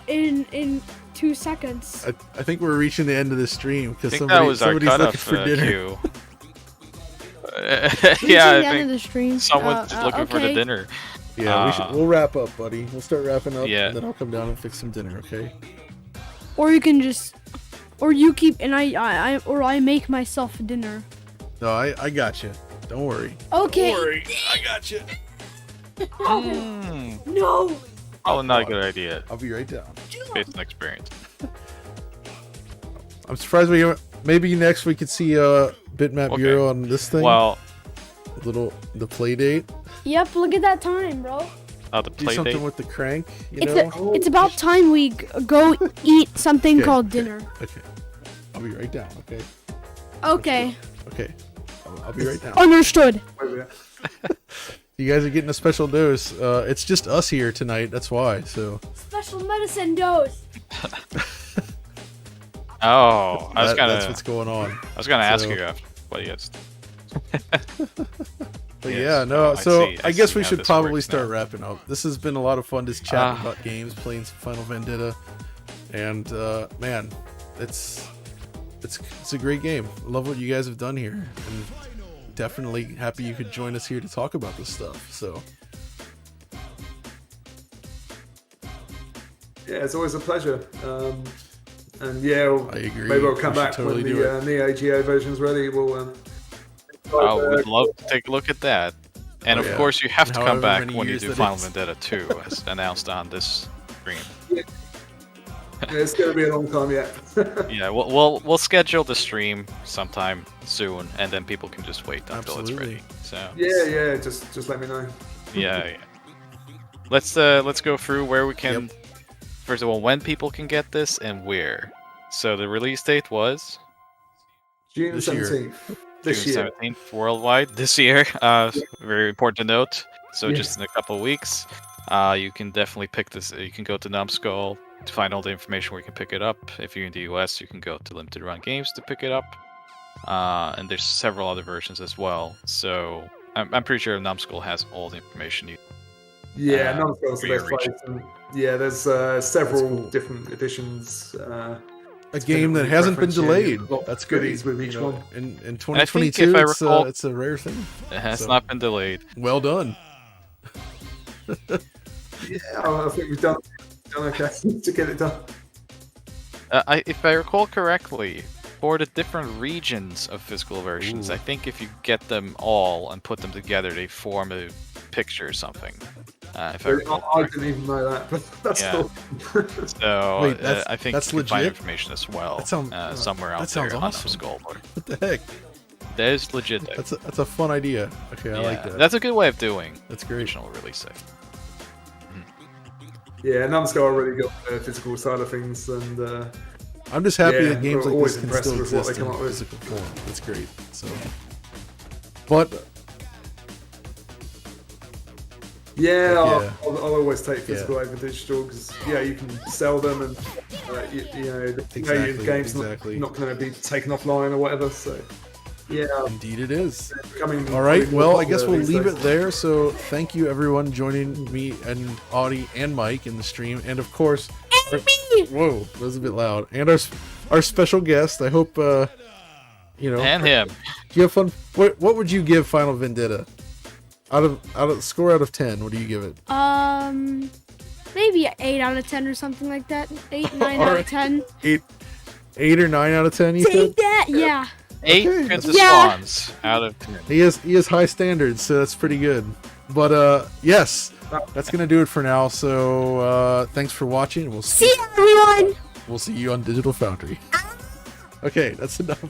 In 2 seconds. I think we're reaching the end of the stream I because think that was our somebody's looking cutoff for dinner. queue. Reaching Yeah, the I end of think the stream. someone's looking for the okay. dinner. Yeah, we'll wrap up, buddy. We'll start wrapping up, Yeah. and then I'll come down and fix some dinner. Okay. Or you can just, or you keep, and I make myself dinner. No, I got you. Don't worry. Okay. Don't worry. I got you. No. Oh, not a good idea. I'll be right down. Based on experience. I'm surprised maybe next we could see Bitmap Okay. Bureau on this thing. Well, the play date. Yep, look at that time, bro. Oh, the Do play something date. with the crank. You It's know. it's about time we go eat something Okay, called okay, dinner. Okay. I'll be right down. Okay. Okay, Okay. I'll be right down. understood. Wait a minute. You guys are getting a special dose. It's just us here tonight. That's why. So. Special medicine dose. Oh, That's what's going on. I was gonna ask so- you after what you guys. But Yes. yeah, no. Oh, I So see. I, I guess see we how should this probably works start now. wrapping up. This has been a lot of fun, just chatting Ah. about games, playing some Final Vendetta, and man, it's a great game. I love what you guys have done here, and definitely happy you could join us here to talk about this stuff. So Yeah, it's always a pleasure. And yeah, I agree. maybe we'll come We should back totally when do the Neo Geo version's ready. We'll. Oh, we'd love to take a look at that. And Oh, of yeah. course, you have to However come back many when you years do that Final is. Vendetta 2, as announced on this stream. Yeah, it's going to be a long time yet. Yeah, we'll schedule the stream sometime soon, and then people can just wait until it's Absolutely. ready. So yeah, just let me know. yeah. Let's go through where we can. First of all, when people can get this and where. So the release date was June This year. 17th. This June year. 17th worldwide this year. Very important to note. So Yeah. just in a couple of weeks, you can definitely pick this. You can go to Numbskull to find all the information where you can pick it up. If you're in the US, you can go to Limited Run Games to pick it up. And there's several other versions as well. So I'm pretty sure Numbskull has all the information you. Yeah, Uh, Numbskull's the for your best region. place. And yeah, there's several cool. different editions. a game that hasn't been preference, yeah, delayed. you've got That's great. goodies with each You know, one. in I think 2022, if I recall- it's a rare thing. It has So- not been delayed. Well done. Yeah, I think we've done okay to get it done. If I recall correctly, for the different regions of physical versions, Ooh. I think if you get them all and put them together, they form a picture or something. If I recall I correctly. didn't even know that, but that's Yeah. cool. So Wait, that's- I think that's you can find legit? information as well That sounds- somewhere out that sounds there awesome. on Numbskull. What the heck? That is legit. That's a fun idea. Okay, I like that. That's a good way of doing That's great. original release date. Yeah, Numbskull already got the physical side of things, and I'm just happy Yeah, that games we're like always this can impressed still with what exist they come in up with. physical form. That's great. So, but yeah, Yeah. I'll always take Yeah. physical over digital because you can sell them, and you know the Exactly, the game's exactly. not going to be taken offline or whatever. So yeah, indeed, it is. becoming All right. probably more Well, I guess popular we'll these leave days. it there. So, thank you everyone joining me and Audie and Mike in the stream, and of course, whoa, that was a bit loud. And our special guest. I hope you know. And him. Do you have fun? What would you give Final Vendetta? Out of score out of 10, what do you give it? Maybe an 8 out of 10 or something like that. 8, 9 out Alright. of 10. 8 or 9 out of 10, you said? Take that, yeah. 8 Okay, Princess Yeah. Swans out of 10. He has high standards, so that's pretty good. But yes, that's gonna do it for now. So thanks for watching. See you, everyone. We'll see you on Digital Foundry. Okay, that's enough. Bye.